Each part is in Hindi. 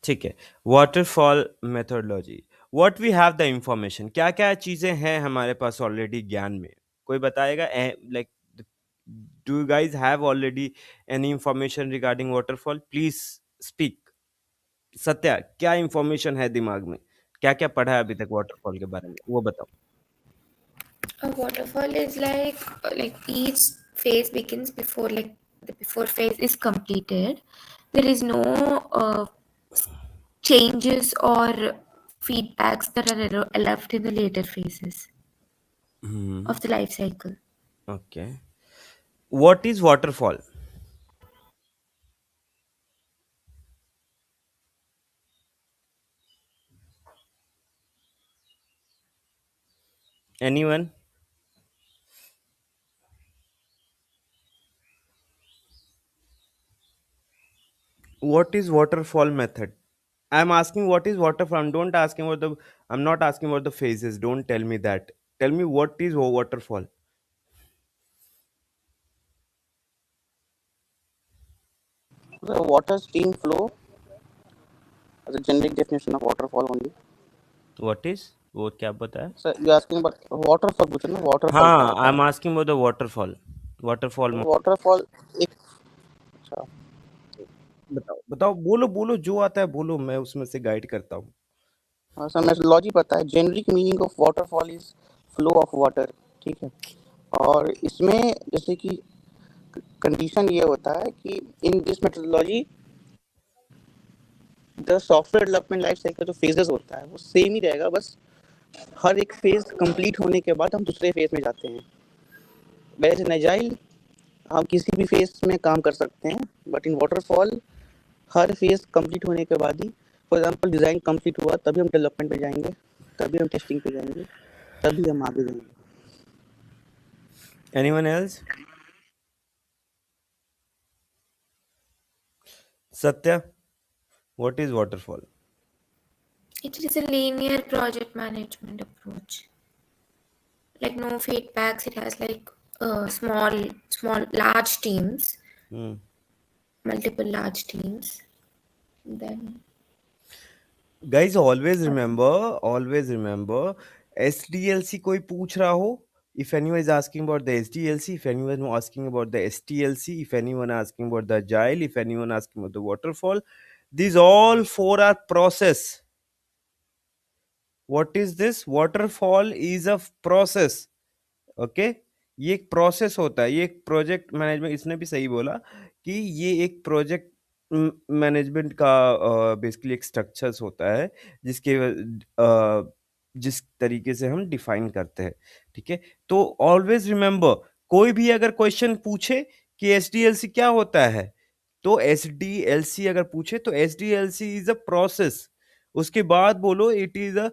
ठीक है। Waterfall methodology, what we have the information, क्या-क्या चीज़ें हैं हमारे पास ऑलरेडी ज्ञान में? कोई बताएगा like do you guys have already any information regarding waterfall? Please speak. Satya, क्या इंफॉर्मेशन है दिमाग में? क्या-क्या पढ़ा है अभी तक वाटरफॉल के बारे में? वो बताओ। A waterfall is like each phase begins before like the before phase is completed. There is no changes or feedbacks that are left in the later phases hmm, of the life cycle. Okay. What is waterfall? Anyone? What is waterfall method? I'm asking what is waterfall. Don't asking about the. I'm not asking about the phases. Don't tell me that. Tell me what is waterfall. The water stream flow as a generic definition of waterfall only. What is? वो क्या बताया? So you asking about waterfall पूछे ना waterfall क्या हाँ, होता है? I'm asking about the waterfall. Waterfall. तो waterfall एक अच्छा बताओ बताओ, बोलो बोलो, जो आता है बोलो, मैं उसमें से गाइड करता हूँ। सर मेथोडोलॉजी पता है. Generic meaning of waterfall is flow of water. ठीक है. और इसमें जैसे कि कंडीशन ये होता है कि in this methodology the software development life cycle जो फेजेस होता है वो सेम ही रहेगा. बस हर एक फेज कंप्लीट होने के बाद हम दूसरे फेज में जाते हैं. वैसे इन एजाइल हम किसी भी फेज में काम कर सकते हैं, but in waterfall her phase complete होने के बाद ही, फॉर एग्जांपल डिज़ाइन कंप्लीट हुआ तभी हम डेवलपमेंट पे जाएंगे, तभी हम टेस्टिंग पे जाएंगे, तभी हम आगे जाएंगे. Anyone else? Satya, what is waterfall? It is a linear project management approach. Like no feedbacks. It has like large teams, Hmm. multiple large teams. Then Guys, always remember, SDLC कोई पूछ रहा हो, if anyone is asking about the SDLC, if anyone asking about the STLC, if anyone asking about the agile, if anyone asking about the waterfall, these all four are process. What is this? Waterfall is a process. Okay, ये एक प्रोसेस होता है, ये एक प्रोजेक्ट मैनेजमेंट, इसने भी सही बोला कि ये एक प्रोजेक्ट मैनेजमेंट का बेसिकली एक स्ट्रक्चर्स होता है, जिसके जिस तरीके से हम डिफाइन करते हैं. ठीक है, तो ऑलवेज रिमेंबर, कोई भी अगर क्वेश्चन पूछे कि एसडीएलसी क्या होता है, तो एसडीएलसी अगर पूछे तो एसडीएलसी इज अ प्रोसेस. उसके बाद बोलो it is a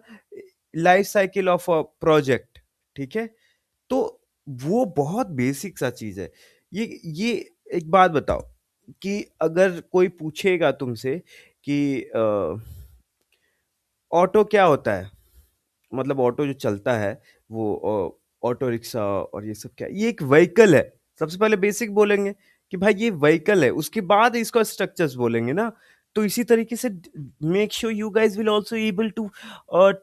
life cycle of a project. ठीक है, तो वो बहुत बेसिक सा चीज़ है. ये एक बात बताओ कि अगर कोई पूछेगा तुमसे कि ऑटो क्या होता है? मतलब ऑटो जो चलता है वो ऑटो रिक्शा और ये सब क्या है? ये एक व्हीकल है. सबसे पहले बेसिक बोलेंगे कि भाई ये व्हीकल है, उसके बाद इसका स्ट्रक्चर्स बोलेंगे ना. तो इसी तरीके से make sure you guys will also able to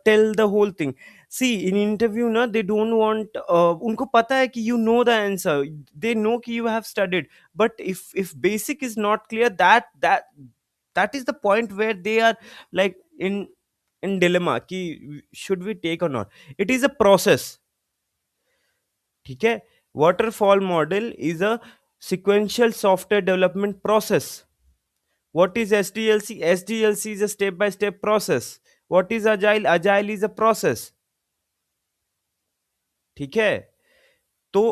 tell the whole thing. See in interview ना, दे डोंट वांट, उनको पता है कि you know the answer, they know कि you have studied, but if basic is not clear, that is the point where they are like in dilemma कि शुड वी टेक और not. It is a process. ठीक है, waterfall model is a sequential software development process. What is SDLC? SDLC is a step by step process. What is agile? Agile is a process. ठीक है, तो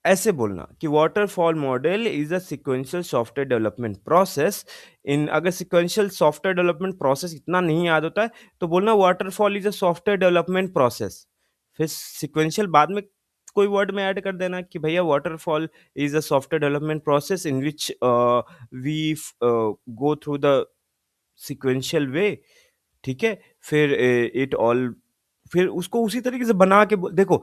ऐसे बोलना कि waterfall model is a sequential software development process. In अगर सिक्वेंशियल सॉफ्टवेयर डेवलपमेंट प्रोसेस इतना नहीं याद होता है तो बोलना waterfall is a software development process. फिर सिक्वेंशियल बाद में कोई वर्ड में ऐड कर देना कि भैया waterfall is a software development process in which we go through the sequential way. ठीक है, फिर इट ऑल, फिर उसको उसी तरीके से बना के देखो,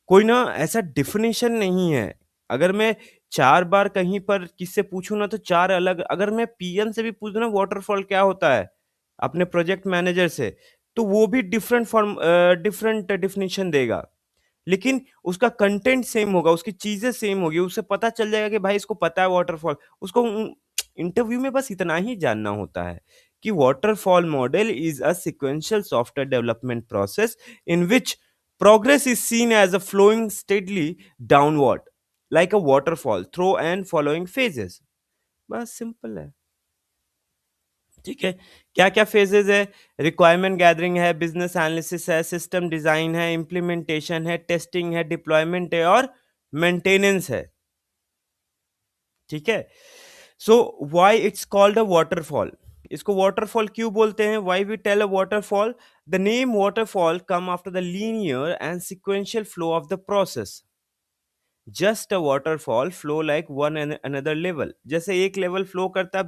कोई ना ऐसा डिफिनेशन नहीं है. अगर मैं 4 बार कहीं पर किससे पूछूँ ना तो 4 अलग, अगर मैं पीएन से भी पूछ दूँ ना वाटरफॉल क्या होता है, अपने प्रोजेक्ट मैनेजर से, तो वो भी डिफरेंट डेफिनेशन देगा, लेकिन उसका कंटेंट सेम होगा, उसकी चीजें सेम होगी, उसे पता चल जाएगा कि भाई इसको पता है वाटरफॉल। उसको इंटरव्यू में बस इतना ही जानना होता है कि waterfall model is a sequential software development process in which progress is seen as a flowing steadily downward like a waterfall through and following phases। बस सिंपल है। ठीक है, क्या क्या फेजेस है? रिक्वायरमेंट गैदरिंग है, बिजनेस एनालिसिस है, सिस्टम डिजाइन है, इम्प्लीमेंटेशन है, टेस्टिंग है, डिप्लॉयमेंट है और मेंटेनेंस है। ठीक है, so why it's called a waterfall? इसको वाटरफॉल क्यों बोलते हैं? Why we tell a waterfall? The name waterfall come after the linear and sequential flow of the process. Just a waterfall flow like one another level. जैसे एक लेवल फ्लो करता है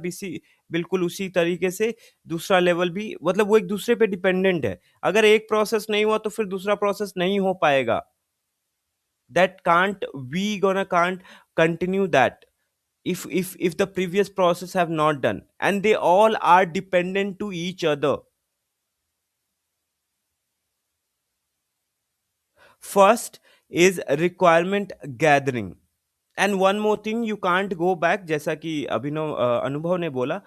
बिल्कुल उसी तरीके से दूसरा लेवल भी, मतलब वो एक दूसरे पे डिपेंडेंट है। अगर एक प्रोसेस नहीं हुआ तो फिर दूसरा प्रोसेस नहीं हो पाएगा। That can't we gonna can't continue that if the previous process have not done, and they all are dependent to each other। First is requirement gathering, and one more thing, you can't go back, जैसा कि अनुभव ने बोला,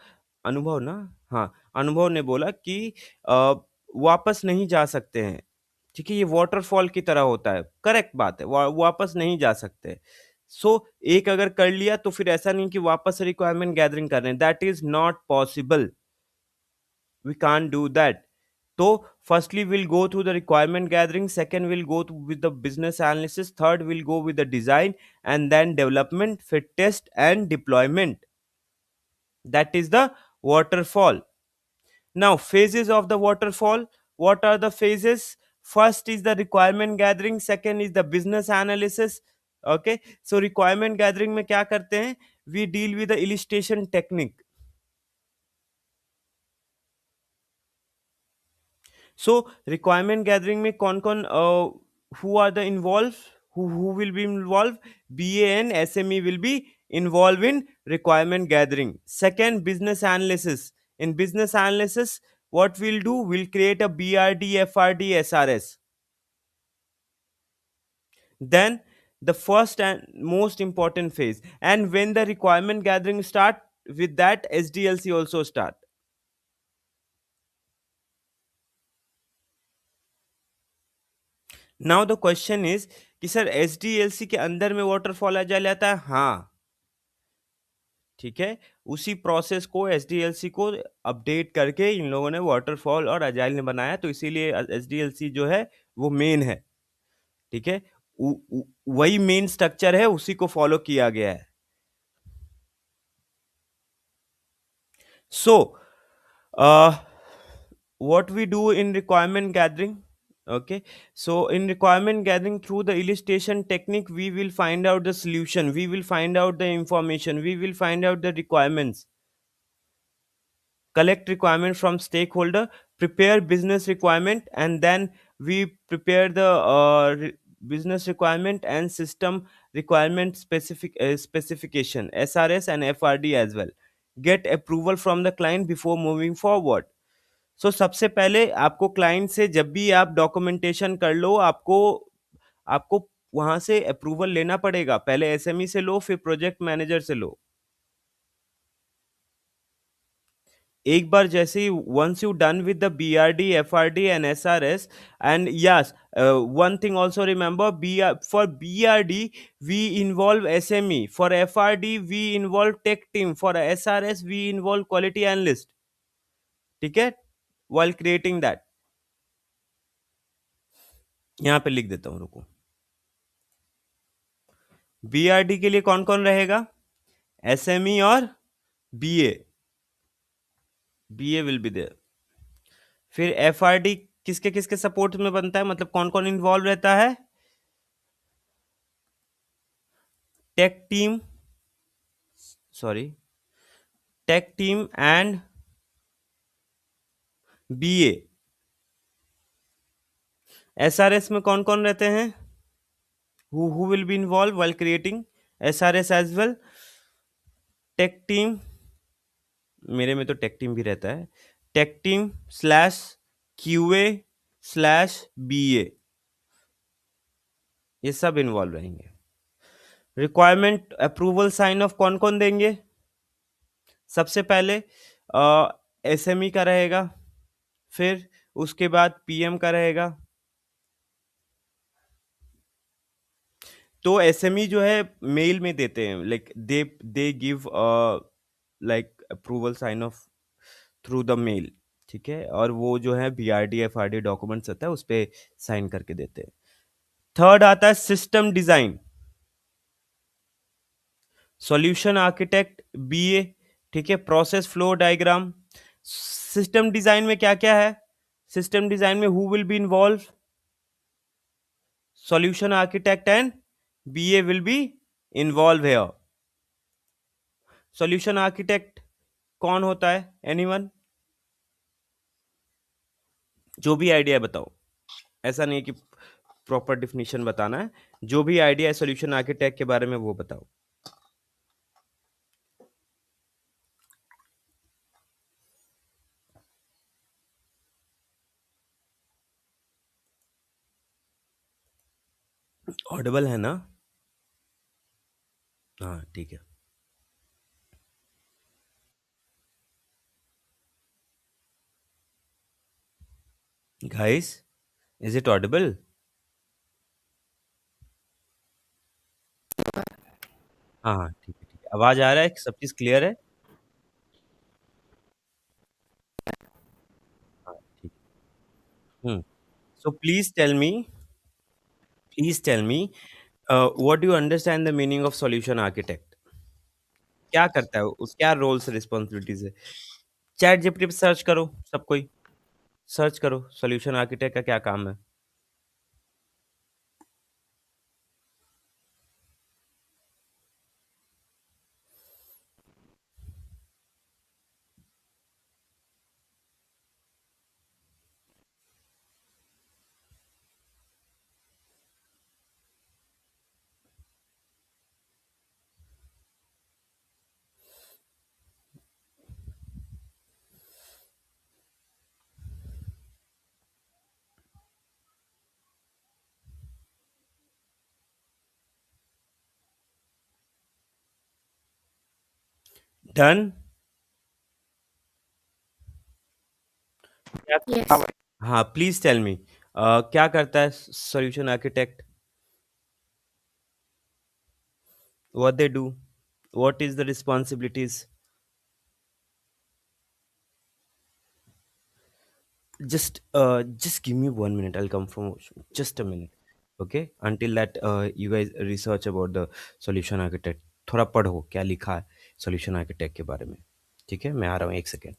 अनुभव ना, हाँ, अनुभव ने बोला कि वापस नहीं जा सकते हैं। ठीक है, ये वाटरफॉल की तरह होता है, करेक्ट बात है, वापस नहीं जा सकते। एक अगर कर लिया तो फिर ऐसा नहीं कि वापस रिक्वायरमेंट गैदरिंग कर रहे हैं, that is not possible, we can't do that। So firstly we'll go through the requirement gathering, second we'll go with the business analysis, third we'll go with the design, and then development, fit test and deployment। That is the waterfall। Now phases of the waterfall, what are the phases? First is the requirement gathering, second is the business analysis। Okay, so requirement gathering में क्या करते हैं? We deal with the illustration technique। So requirement gathering में कौन कौन who are the involved, who will be involved? BA and SME will be involved in requirement gathering। Second, business analysis। In business analysis, what we'll do, we'll create a BRD, FRD, SRS। Then the first and most important phase, and when the requirement gathering start, with that SDLC also start। Now the question is कि सर एसडीएलसी के अंदर में वाटरफॉल आ जाता है? हाँ, ठीक है, उसी प्रोसेस को एसडीएलसी को अपडेट करके इन लोगों ने वाटरफॉल और अजाइल ने बनाया, तो इसीलिए एसडीएलसी जो है वो मेन है। ठीक है, वही मेन स्ट्रक्चर है, उसी को फॉलो किया गया है। सो what we do in requirement gathering? Okay, so in requirement gathering, through the illustration technique, we will find out the solution, we will find out the information, we will find out the requirements, collect requirement from stakeholder, prepare business requirement, and then we prepare the business requirement and system requirement specification, SRS and FRD as well, get approval from the client before moving forward। सबसे पहले आपको क्लाइंट से जब भी आप डॉक्यूमेंटेशन कर लो, आपको आपको वहां से अप्रूवल लेना पड़ेगा। पहले एसएमई से लो, फिर प्रोजेक्ट मैनेजर से लो। एक बार जैसे ही once you done with the BRD, FRD and SRS, and yes, one thing also remember, for BRD we involve SME, for FRD we involve tech team, for SRS we involve quality analyst। ठीक है, while creating that, यहां पे लिख देता हूं, रुको। बीआरडी के लिए कौन कौन रहेगा? एसएमई और BA, BA will be there. फिर एफआरडी किसके किसके सपोर्ट में बनता है, मतलब कौन कौन इन्वॉल्व रहता है? Tech team, sorry, tech team and BA. SRS में कौन कौन रहते हैं? who will be involved while creating SRS as well? Tech team, मेरे में तो टेक टीम भी रहता है, tech team slash QA slash BA, ये सब इन्वॉल्व रहेंगे। रिक्वायरमेंट अप्रूवल साइन ऑफ कौन कौन देंगे? सबसे पहले एसएमई का रहेगा, फिर उसके बाद पीएम का रहेगा। तो एसएमई जो है मेल में देते हैं, like they give like approval sign off through the mail, ठीक है, और वो जो है बीआरडी एफआरडी डॉक्यूमेंट्स होता है उस पे साइन करके देते हैं। थर्ड आता है system design, solution architect BA, ठीक है, process flow diagram. System design में क्या क्या है? सिस्टम डिजाइन में who will be involve? Solution architect and BA will be involve here. Solution architect कौन होता है? एनीवन? जो भी आइडिया बताओ, ऐसा नहीं कि प्रॉपर डिफिनीशन बताना है, जो भी आइडिया है सॉल्यूशन आर्किटेक्ट के बारे में वो बताओ। ऑडिबल है ना? हाँ ठीक है। Guys, is it Audible? हाँ हाँ ठीक है ठीक है, आवाज आ रहा है, सब चीज क्लियर है? हाँ ठीक है। So please tell me what do you understand the meaning of solution architect? क्या करता है उस, क्या रोल्स रिस्पॉन्सिबिलिटीज है? चैट जीपीटी पे सर्च करो, सब कोई सर्च करो सॉल्यूशन आर्किटेक्ट का क्या काम है। डन? Yes. हाँ भाई। हाँ प्लीज टेल मी क्या करता है solution architect? What they do? What is the responsibilities? Just give me 1 minute, I'll come from just a minute. Okay, until that you guys research about the solution architect, थोड़ा पढ़ो क्या लिखा है solution architect के बारे में। ठीक है, मैं आ रहा हूँ 1 सेकेंड।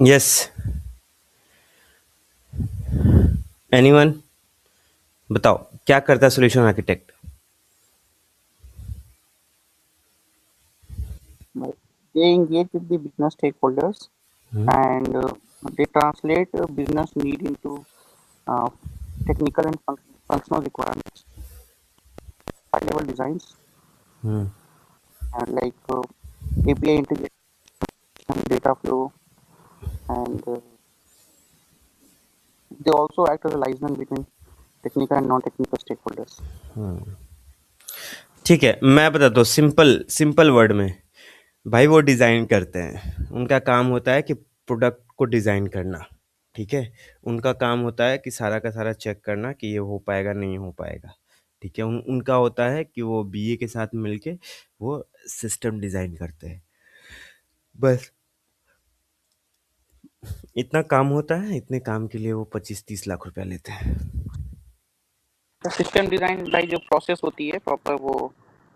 यस, एनीवन बताओ क्या करता है solution architect? They engage with the business stakeholders and they translate business need into uh, technical and functional requirements, high level designs, and like API integration, data flow, and they also act as a liaison between technical and non-technical stakeholders. ठीक है, मैं बताता हूँ सिंपल सिंपल वर्ड में। भाई वो डिज़ाइन करते हैं, उनका काम होता है कि प्रोडक्ट को डिज़ाइन करना, ठीक है? उनका काम होता है कि सारा का सारा चेक करना कि ये हो पाएगा, नहीं हो पाएगा, ठीक है? उनका होता है कि वो बीए के साथ मिलके वो सिस्टम डिज़ाइन करते हैं। बस इतना काम होता है, इतने काम के लिए वो 25-30 लाख रुपया लेते हैं। सिस्टम डिजाइन भाई जो प्रोसेस होती है प्रॉपर वो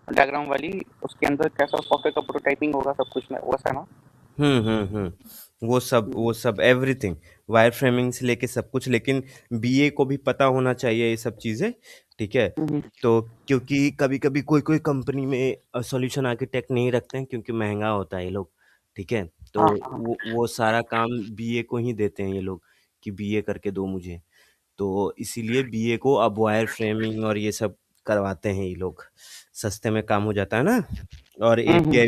डायग्राम वाली, उसके अंदर कैसा सॉफ्टवेयर का प्रोटोटाइपिंग होगा सब कुछ में वैसा ना। वो सब एवरीथिंग, वायर फ्रेमिंग से लेके सब कुछ, लेकिन बीए को भी पता होना चाहिए ये सब चीज़ें, ठीक है? तो क्योंकि कभी-कभी कोई-कोई कंपनी में सॉल्यूशन आर्किटेक्ट नहीं रखते हैं क्योंकि महँगा होता है ये लोग, ठीक है? तो हाँ हाँ वो सारा काम बीए को ही देते हैं ये लोग कि बीए करके दो मुझे। तो इसीलिए बीए को अब वायर फ्रेमिंग और ये सब करवाते हैं ये लोग, सस्ते में काम हो जाता है ना। और एपीआई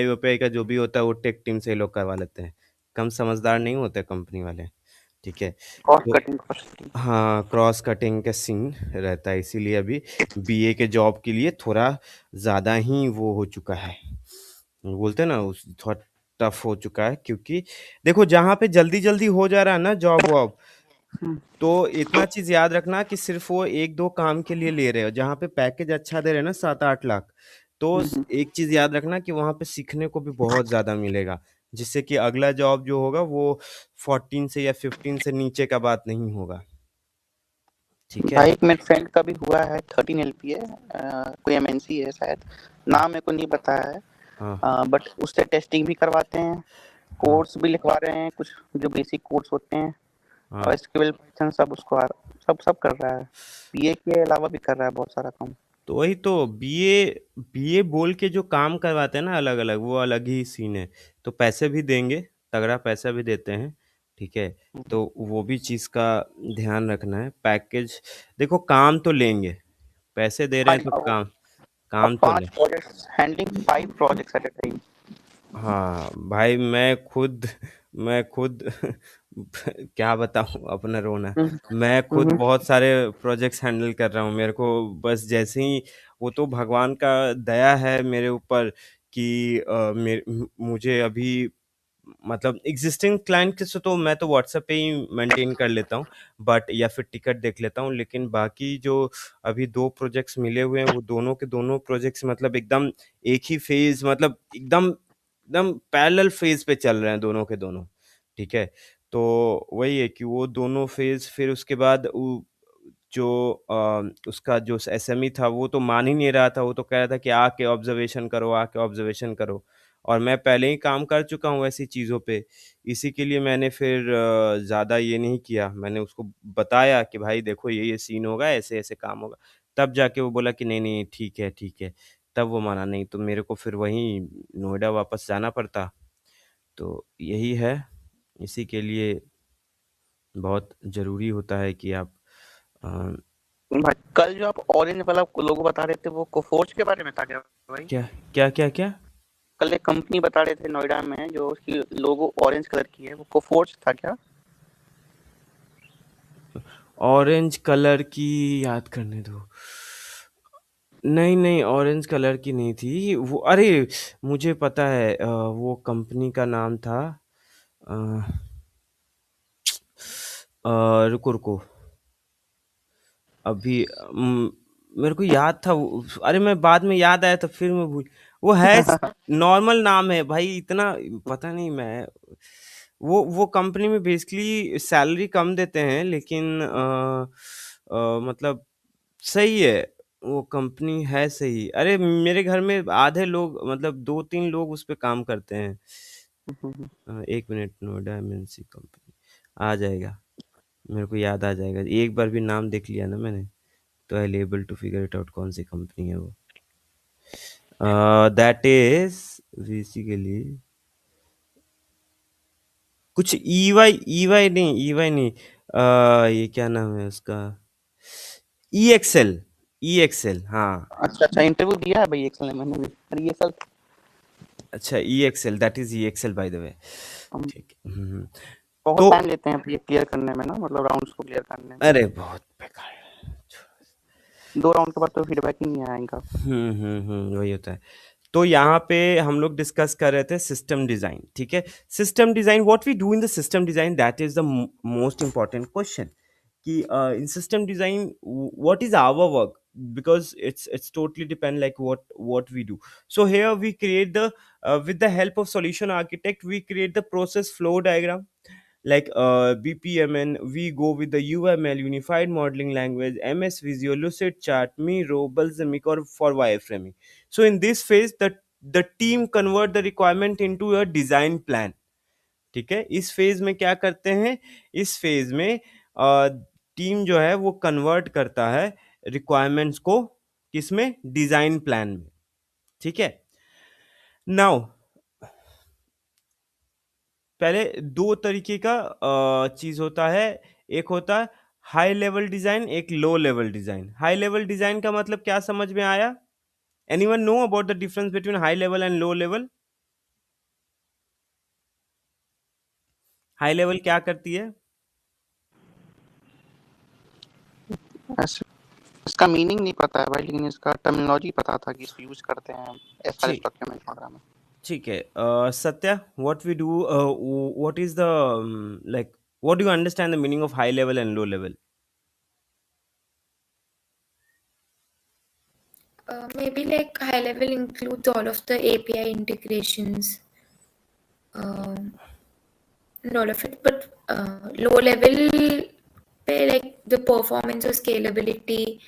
वेपीआई का जो भी होता है वो टेक टीम से ये लोग करवा लेते हैं, कम समझदार नहीं होते कंपनी वाले, ठीक है? कॉस्ट तो कटिंग। हाँ, क्रॉस कटिंग का सीन रहता है, इसीलिए अभी बीए के जॉब के लिए थोड़ा ज़्यादा ही वो हो चुका है, बोलते हैं ना उस थोड़ा टफ हो चुका है, क्योंकि देखो जहाँ पे जल्दी जल्दी हो जा रहा है ना जॉब वॉब, तो इतना चीज़ याद रखना कि सिर्फ वो 1-2 काम के लिए ले रहे हो, जहाँ पे पैकेज अच्छा दे रहे हैं ना 7-8 लाख, तो एक चीज़ याद रखना कि वहाँ पे सीखने को भी बहुत ज़्यादा मिलेगा, जिससे कि अगला जॉब जो होगा वो 14 से या 15 से नीचे का बात नहीं होगा, ठीक है? भाई एक मेरे फ्रेंड का भी हुआ है 13 एलपी है, कोई एमएनसी है शायद, नाम मेरे को नहीं पता है, हाँ, बट उससे टेस्टिंग भी करवाते हैं, हाँ, कोड्स भी लिखवा रहे हैं, कुछ जो बेसिक कोड्स होते हैं हाँ। और एसक्यूएल पाइथन सब उसको सब सब कर रहा है, पीए के अलावा भी कर रहा है बहुत सारा काम। तो वही तो बीए बीए बोल के जो काम करवाते हैं ना अलग-अलग, वो अलग ही सीन है। तो पैसे भी देंगे, तगड़ा पैसा भी देते हैं, ठीक है? तो वो भी चीज़ का ध्यान रखना है। पैकेज देखो काम तो लेंगे, पैसे दे रहे हाँ हैं तो वो काम अब काम तो ले। 5 projects handling 5 projects at a time. हाँ, भाई मैं खुद क्या बताऊँ अपना रोना। मैं खुद बहुत सारे प्रोजेक्ट्स हैंडल कर रहा हूँ। मेरे को बस जैसे ही वो तो भगवान का दया है मेरे ऊपर कि मुझे अभी मतलब एग्ज़िस्टिंग क्लाइंट के से तो मैं तो व्हाट्सएप पे ही मेंटेन कर लेता हूँ, बट या फिर टिकट देख लेता हूँ। लेकिन बाकी जो अभी 2 प्रोजेक्ट्स मिले हुए हैं, वो दोनों के दोनों प्रोजेक्ट्स मतलब एकदम एक ही फ़ेज़ मतलब एकदम एकदम पैरेलल फ़ेज़ पे चल रहे हैं दोनों के दोनों, ठीक है? तो वही है कि वो दोनों फ़ेज़ फिर उसके बाद जो उसका जो एसएमई था वो तो मान ही नहीं रहा था, वो तो कह रहा था कि आके ऑब्ज़र्वेशन करो, आके ऑब्ज़र्वेशन करो। और मैं पहले ही काम कर चुका हूँ ऐसी चीज़ों पे, इसी के लिए मैंने फिर ज़्यादा ये नहीं किया। मैंने उसको बताया कि भाई देखो ये सीन होगा, ऐसे-ऐसे काम होगा। तब जाके वो बोला कि नहीं, नहीं ठीक है, ठीक है। तब वो माना, नहीं तो मेरे को फिर वहीं नोएडा वापस जाना पड़ता। तो यही है, इसी के लिए बहुत ज़रूरी होता है कि आप अ, भाई कल जो आप ऑरेंज वाला लोगो बता रहे थे वो कोफोर्ज के बारे में था क्या भाई? क्या क्या क्या क्या? कल एक कंपनी बता रहे थे नोएडा में जो उसकी लोगो ऑरेंज कलर की है, वो कोफोर्ज था क्या? ऑरेंज कलर की याद करने दो। नहीं, नहीं ऑरेंज कलर की नहीं थी। वो अरे! मुझे पता है वो कंपनी का नाम था अ, रुको रुको अभी मेरे को याद था अरे मैं बाद में याद आया तो फिर मैं भूल वो है नॉर्मल नाम है भाई इतना पता नहीं मैं वो कंपनी में बेसिकली सैलरी कम देते हैं लेकिन मतलब सही है वो कंपनी है सही अरे मेरे घर में आधे लोग मतलब 2-3 लोग उस पे काम करते हैं 1 मिनट नोएडा एमएनसी कंपनी आ जाएगा मेरे को याद आ जाएगा एक बार भी नाम देख लिया ना मैंने तो I able to figure it out कौन सी कंपनी है वो दैट इज बेसिकली कुछ ईवाई नहीं ये क्या नाम है उसका ई एक्सेल हाँ अच्छा इंटरव्यू दिया है भाई एक्सेल में मैंने भी अरे ये सब अच्छा ई एक्सेल दैट इज ई एक्सेल बाय द वे हम ठीक बहुत तो टाइम लेते हैं ये क्लियर करने में ना मतलब राउंड्स को क्लियर करने में अरे बहुत बेकार है 2 राउंड के बाद तो फीडबैक ही नहीं आएगा वही होता है तो यहाँ पे हम लोग डिस्कस कर रहे थे सिस्टम डिजाइन ठीक है system design what we do in the system design that is the most important question कि in system design what is our work because it's totally depend like what we do so here we create the with the help of solution architect we create the process flow diagram like BPMN we go with the UML unified modeling language MS Visio Lucid Chart Miro Balsamic or for wireframing so in this phase the team convert the requirement into a design plan ठीक है इस फेज में क्या करते हैं इस फेज में टीम जो है वो कन्वर्ट करता है रिक्वायरमेंट्स को किसमें डिजाइन प्लान में ठीक है नाउ पहले दो तरीके का चीज होता है एक होता है हाई लेवल डिजाइन एक low level design high level design का मतलब क्या समझ में आया anyone know about the difference between high level and low level high level क्या करती है ऐसे इसका मीनिंग नहीं पता है भाई लेकिन इसका टर्मिनोलॉजी पता था कि इसको यूज करते हैं एसआर ठीक डॉक्यूमेंट वगैरह में ठीक है Satya what we do what is the like what do you understand the meaning of high level and low level Maybe like high level includes all of the API integrations, and all of it, but low level, like the performance or scalability,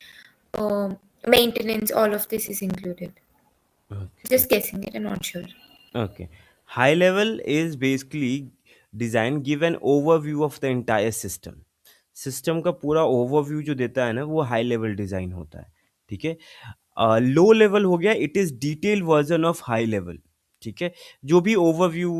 maintenance, all of this is included. okay Just guessing it, I'm not sure. okay high level is basically design give an overview of the entire system system का पूरा ओवरव्यू जो देता है ना वो हाई लेवल डिजाइन होता है ठीक है लो लेवल हो गया it is detail version of high level ठीक है जो भी ओवरव्यू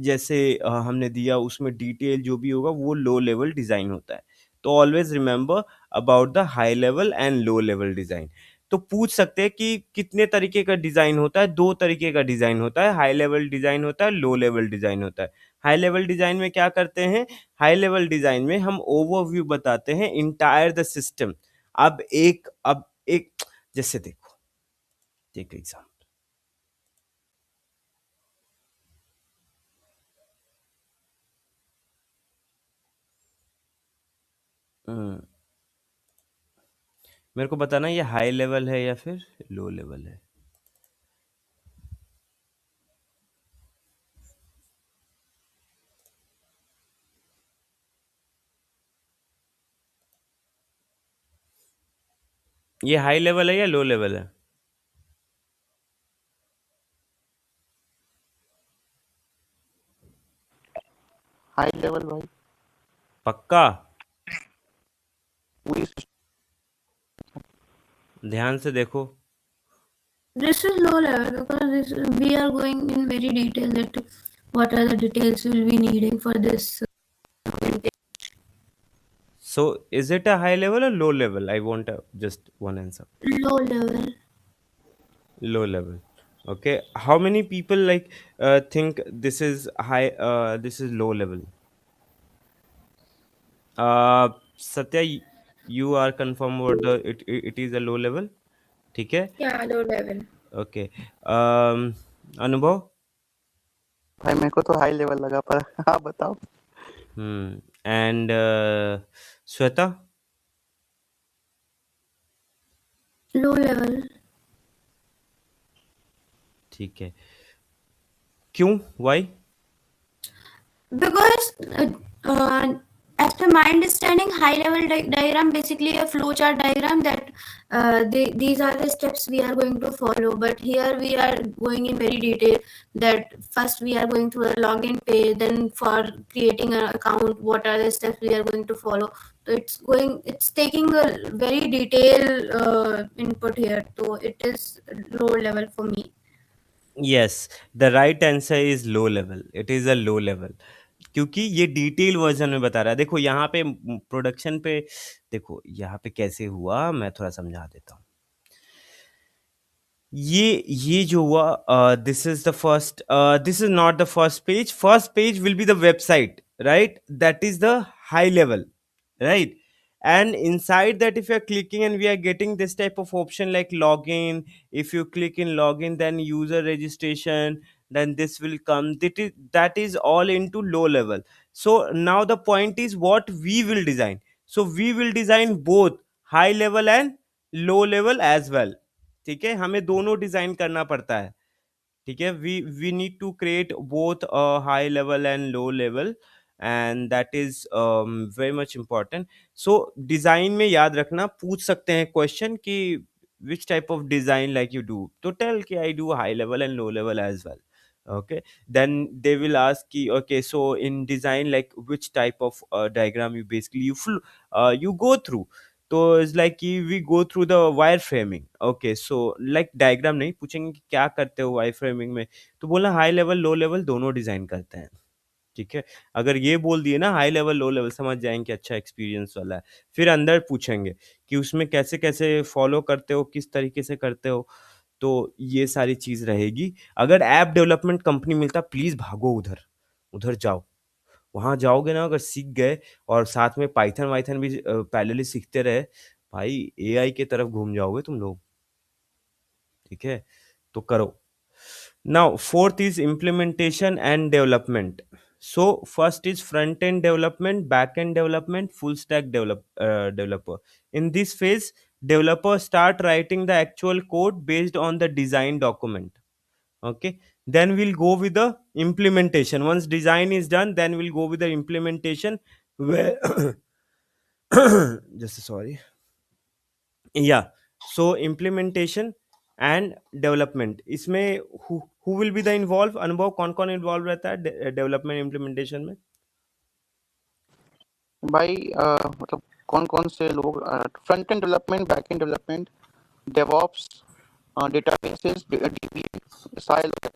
जैसे हमने दिया उसमें डिटेल जो भी होगा वो लो लेवल डिजाइन होता है तो always remember about the high level and low level design तो पूछ सकते हैं कि कितने तरीके का डिजाइन होता है दो तरीके का डिजाइन होता है हाई लेवल डिजाइन होता है लो लेवल डिजाइन होता है हाई लेवल डिजाइन में क्या करते हैं हाई लेवल डिजाइन में हम ओवरव्यू बताते हैं इंटायर द सिस्टम अब एक जैसे देखो टेक एग्जाम्पल मेरे को बताना ये हाई लेवल है या फिर लो लेवल है ये हाई लेवल है या लो लेवल है हाई लेवल भाई पक्का पूरी ध्यान से देखो This is low level because we are going in very detail that what are the details we'll be needing for this. so is it a high level or low level I want just one answer Low level. low level okay how many people like think this is high this is low level Satya you are confirm about it is a low level ठीक है Yeah, low level. ओके अनुभव भाई मेरे को तो हाई लेवल लगा पर आप बताओ एंड श्वेता? Low level. ठीक है, क्यों, Y? Because as per my understanding, high level diagram basically a flowchart diagram that these are the steps we are going to follow. But here we are going in very detail that first we are going through a login page, then for creating an account, what are the steps we are going to follow. So it's taking a very detailed input here. So it is low level for me. Yes, the right answer is low level, it is a low level, क्योंकि ये डिटेल वर्जन में बता रहा है। देखो यहाँ पे प्रोडक्शन पे, देखो यहाँ पे कैसे हुआ, मैं थोड़ा समझा देता हूँ। ये जो हुआ, this is the first, this is not the first page will be the website, right? That is the high level, right? And inside that, if you're clicking and we are getting this type of option like login, if you click in login, then user registration, then this will come. That is all into low level. So now the point is what we will design. So we will design both high level and low level as well. ठीक है, हमें दोनों डिजाइन करना पड़ता है। ठीक है, we need to create both a high level and low level, and that is very much important. So design में याद रखना, पूछ सकते हैं क्वेश्चन कि which type of design like you do, तो tell कि I do high level and low level as well. Okay, then they will ask कि okay, so in design like which type of diagram you basically you go through. तो इज लाइक कि we go through the wireframing. Okay, so like diagram नहीं पूछेंगे कि क्या करते हो वायर फ्रेमिंग में, तो बोला हाई लेवल लो लेवल दोनों डिजाइन करते हैं। ठीक है, अगर ये बोल दिए ना हाई लेवल लो लेवल, समझ जाएंगे अच्छा एक्सपीरियंस वाला है। फिर अंदर पूछेंगे कि उसमें कैसे कैसे फॉलो करते हो, किस तरीके से करते हो, तो ये सारी चीज रहेगी। अगर ऐप डेवलपमेंट कंपनी मिलता, प्लीज भागो उधर, उधर जाओ। वहाँ जाओगे ना, अगर सीख गए और साथ में पाइथन वाइथन भी पैरेलली सीखते रहे, भाई एआई के तरफ घूम जाओगे तुम लोग। ठीक है, तो करो। Now fourth is implementation and development. So first is front end development, back and development, full stack developer. In this phase developer start writing the actual code based on the design document. Okay, then we'll go with the implementation. Once design is done, then we'll go with the implementation where just sorry, yeah. So implementation and development, इसमें who will be the involved? अनुभव, कौन कौन इन्वॉल्व रहता है डेवलपमेंट इम्प्लीमेंटेशन में? भाई मतलब कौन कौन से लोग, front end development, back and development, DevOps, databases, सारे लोग।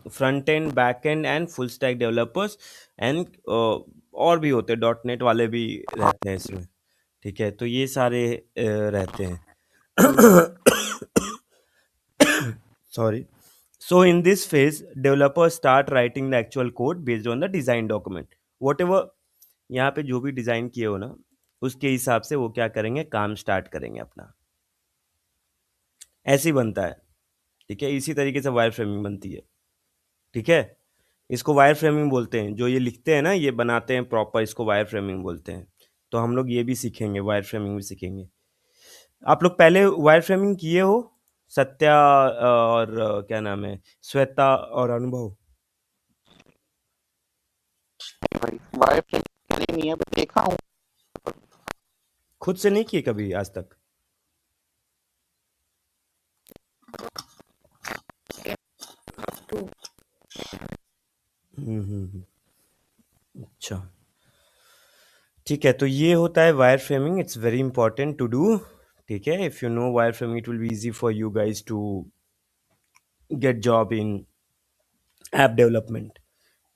Front end, back and and full stack developers, and और भी होते हैं, डॉट नेट वाले भी रहते हैं इसमें। ठीक है, तो ये सारे रहते हैं। Sorry. So in this phase, developers start writing the actual code based on the design document. Whatever यहाँ पे जो भी डिजाइन किए हो ना, उसके हिसाब से वो क्या करेंगे, काम स्टार्ट करेंगे अपना। ऐसे ही बनता है। ठीक है, इसी तरीके से वायर फ्रेमिंग बनती है। ठीक है, इसको वायर फ्रेमिंग बोलते हैं। जो ये लिखते हैं ना, ये बनाते हैं प्रॉपर, इसको वायर फ्रेमिंग बोलते हैं। तो हम लोग ये भी सीखेंगे, वायर फ्रेमिंग भी सीखेंगे। आप लोग पहले वायर फ्रेमिंग किए हो? सत्या और क्या नाम है, श्वेता और अनुभव? भाई वायर फ्रेम नहीं है, बट देखा हूँ। खुद से नहीं किए कभी आज तक? अच्छा, ठीक है, तो ये होता है wireframing. It's very important to do. ठीक है, if you know wireframing, it will be easy for you guys to get job in app development.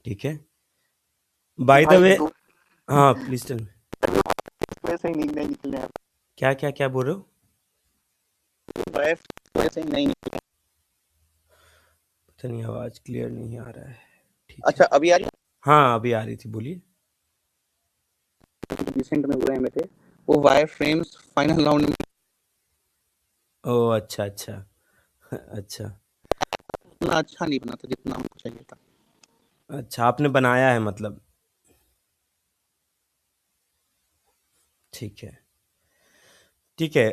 ठीक है, बाय द भाई वे, तो हाँ प्लीज टेल। वैसे ही नहीं निकले हैं। क्या क्या क्या बोल रहे हो? वायर वैसे ही नहीं निकले। पता नहीं, आवाज क्लियर नहीं आ रहा है। ठीक है, अच्छा अभी आ रही हाँ अभी आ रही थी, बोलिए। रिसेंट में हुए थे वो वायर फ्रेम्स फाइनल राउंड में। ओह अच्छा अच्छा। अच्छा उतना अच्छा नहीं बना था जितना हमको चाहिए था। अच्छा, आपने बनाया है मतलब? ठीक है, ठीक है।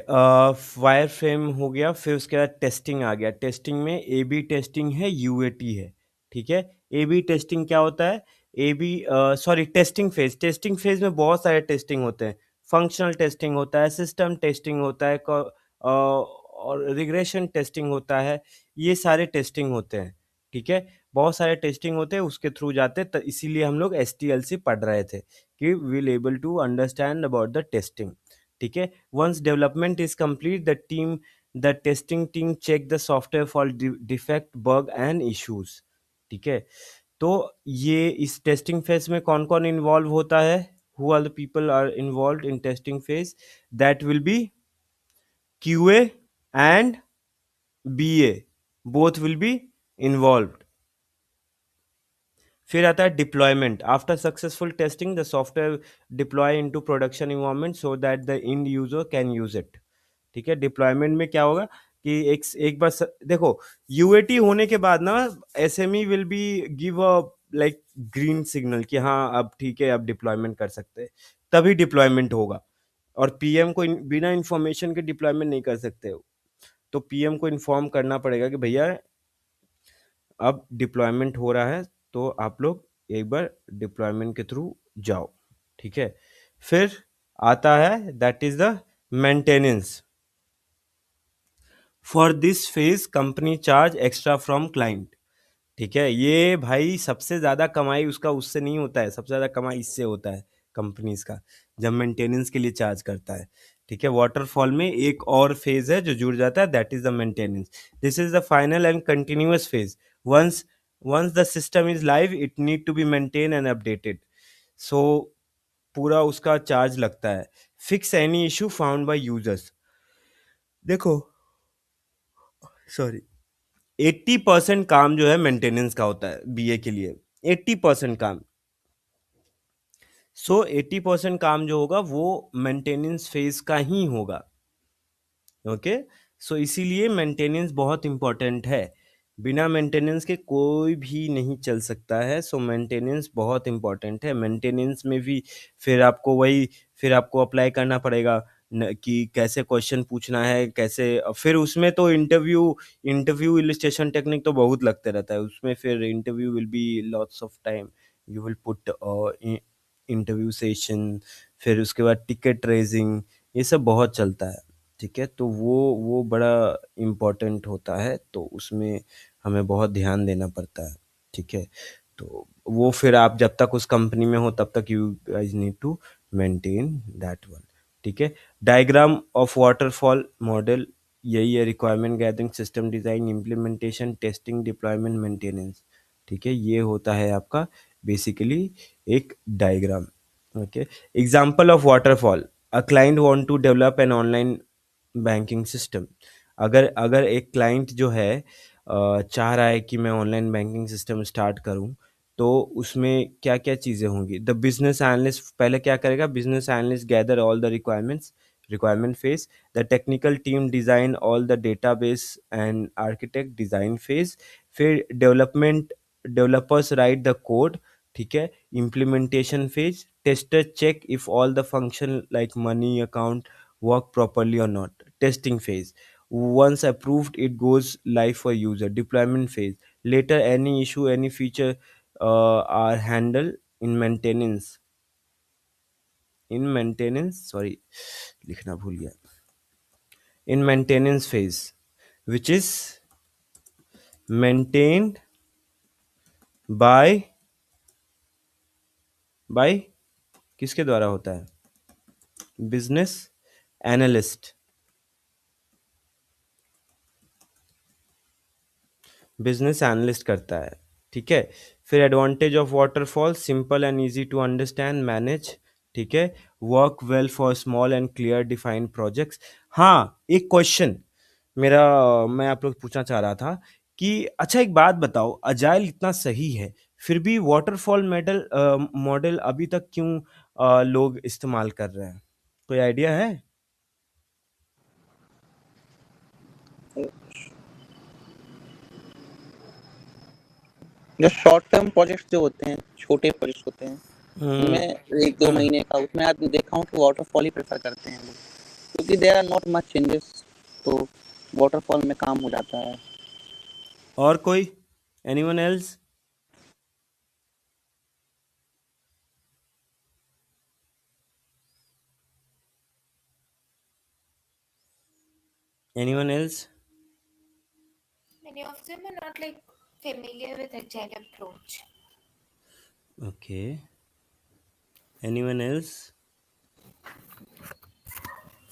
वायर फ्रेम हो गया, फिर उसके बाद टेस्टिंग आ गया। टेस्टिंग में ए बी टेस्टिंग है, यूएटी है। ठीक है, ए बी टेस्टिंग क्या होता है? A B sorry testing phase. Testing phase में बहुत सारे टेस्टिंग होते हैं। फंक्शनल टेस्टिंग होता है, सिस्टम टेस्टिंग होता है, और रिग्रेशन टेस्टिंग होता है। ये सारे टेस्टिंग होते हैं। ठीक है, बहुत सारे टेस्टिंग होते हैं, उसके थ्रू जाते हैं। तो इसीलिए हम लोग STLC पढ़ रहे थे कि will able to understand about the testing. ठीक है, once development is complete, the testing team check the software for defect, bug and issues। ठीक है, तो ये इस टेस्टिंग फेज में कौन कौन इन्वॉल्व होता है? Who are the people are involved in testing phase? That will be QA and BA, both will be involved। फिर आता है deployment. After successful testing the software deploy into production environment so that the end user can use it. ठीक है, डिप्लॉयमेंट में क्या होगा कि एक बार देखो, यूएटी होने के बाद ना SME will be give a like green signal कि हाँ अब ठीक है, अब डिप्लॉयमेंट कर सकते हैं, तभी डिप्लॉयमेंट होगा। और पीएम को बिना इंफॉर्मेशन के डिप्लॉयमेंट नहीं कर सकते हो, तो पीएम को इन्फॉर्म करना पड़ेगा कि भैया अब डिप्लॉयमेंट हो रहा है, तो आप लोग एक बार डिप्लॉयमेंट के थ्रू जाओ। ठीक है, फिर आता है that is the maintenance. For this phase company charge extra from client. ठीक है, ये भाई सबसे ज़्यादा कमाई उसका उससे नहीं होता है, सबसे ज़्यादा कमाई इससे होता है कंपनीज का, जब मेंटेनेंस के लिए चार्ज करता है। ठीक है, वाटरफॉल में एक और फेज है जो जुड़ जाता है, that is the maintenance. This is the final and continuous phase. Once once the system is live it need to be maintain and updated. So पूरा उसका चार्ज लगता है। Fix any issue found by users. देखो, सॉरी, 80% काम जो है मेंटेनेंस का होता है बीए के लिए, 80% काम। सो 80% काम जो होगा वो मेंटेनेंस फेज का ही होगा। ओके, सो इसीलिए मेंटेनेंस बहुत इंपॉर्टेंट है। बिना मेंटेनेंस के कोई भी नहीं चल सकता है। सो मेंटेनेंस बहुत इंपॉर्टेंट है। मेंटेनेंस में भी फिर आपको अप्लाई करना पड़ेगा कि कैसे क्वेश्चन पूछना है, कैसे। फिर उसमें तो इंटरव्यू इलस्ट्रेशन टेक्निक तो बहुत लगते रहता है उसमें। फिर interview will be lots of time, you will put interview session, फिर उसके बाद टिकट रेजिंग, ये सब बहुत चलता है। ठीक है, तो वो बड़ा इम्पोर्टेंट होता है, तो उसमें हमें बहुत ध्यान देना पड़ता है। ठीक है, तो वो फिर आप जब तक उस कंपनी में हो तब तक you guys need to maintain that one. ठीक है, डायग्राम ऑफ वाटरफॉल मॉडल यही है, requirement gathering, system design, implementation, testing, deployment, maintenance. ठीक है, ये होता है आपका बेसिकली एक diagram. Okay, example of waterfall. A client want to develop an online banking system. अगर अगर एक क्लाइंट जो है चाह रहा है कि मैं ऑनलाइन बैंकिंग सिस्टम स्टार्ट करूं, तो उसमें क्या क्या चीज़ें होंगी? द बिजनेस एनालिस्ट पहले क्या करेगा? Business analyst gather all the requirement phase. The technical team design all the database and architect design phase. फिर डेवलपर्स राइट द कोड। ठीक है, implementation phase. Tester check if all the function like money account work properly or not. Testing phase. Once approved, it goes live for user. Deployment phase. Later, any issue, any feature are handled in maintenance. Sorry, लिखना भूल गया. In maintenance phase, which is maintained by किसके द्वारा होता है? Business analyst. बिजनेस एनालिस्ट करता है। ठीक है, फिर advantage of waterfall, simple and easy to understand, manage. ठीक है, work well for small and clear defined projects. हाँ, एक क्वेश्चन मैं आप लोग पूछना चाह रहा था कि अच्छा एक बात बताओ, अजाइल इतना सही है फिर भी वाटरफॉल मॉडल अभी तक क्यों लोग इस्तेमाल कर रहे हैं? कोई आइडिया है? जो शॉर्ट टर्म प्रोजेक्ट्स जो होते हैं, छोटे प्रोजेक्ट्स होते हैं, उनमें 1-2 हाँ। महीने का, उसमें आज देखा हूँ कि वाटरफॉल ही प्रेफ़र करते हैं लोग, क्योंकि there are not much changes, तो वाटरफॉल में काम हो जाता है। और कोई? Anyone else? Anyone else? Many of them are not like familiar with agile approach. Okay, anyone else?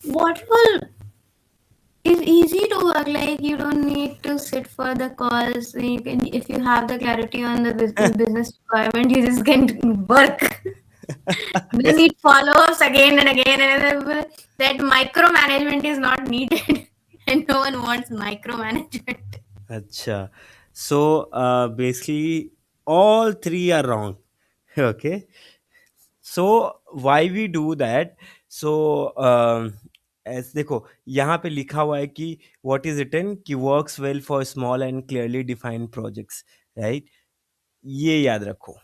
Waterfall is easy to work. Like you don't need to sit for the calls. You can, if you have the clarity on the business requirement, you just can work. You need follow-ups again and again and again. That micromanagement is not needed, and no one wants micromanagement. अच्छा, so basically all three are wrong. Okay, so why we do that? So ऐसे देखो, यहाँ पे लिखा हुआ है कि what is written कि works well for small and clearly defined projects, right? ये याद रखो,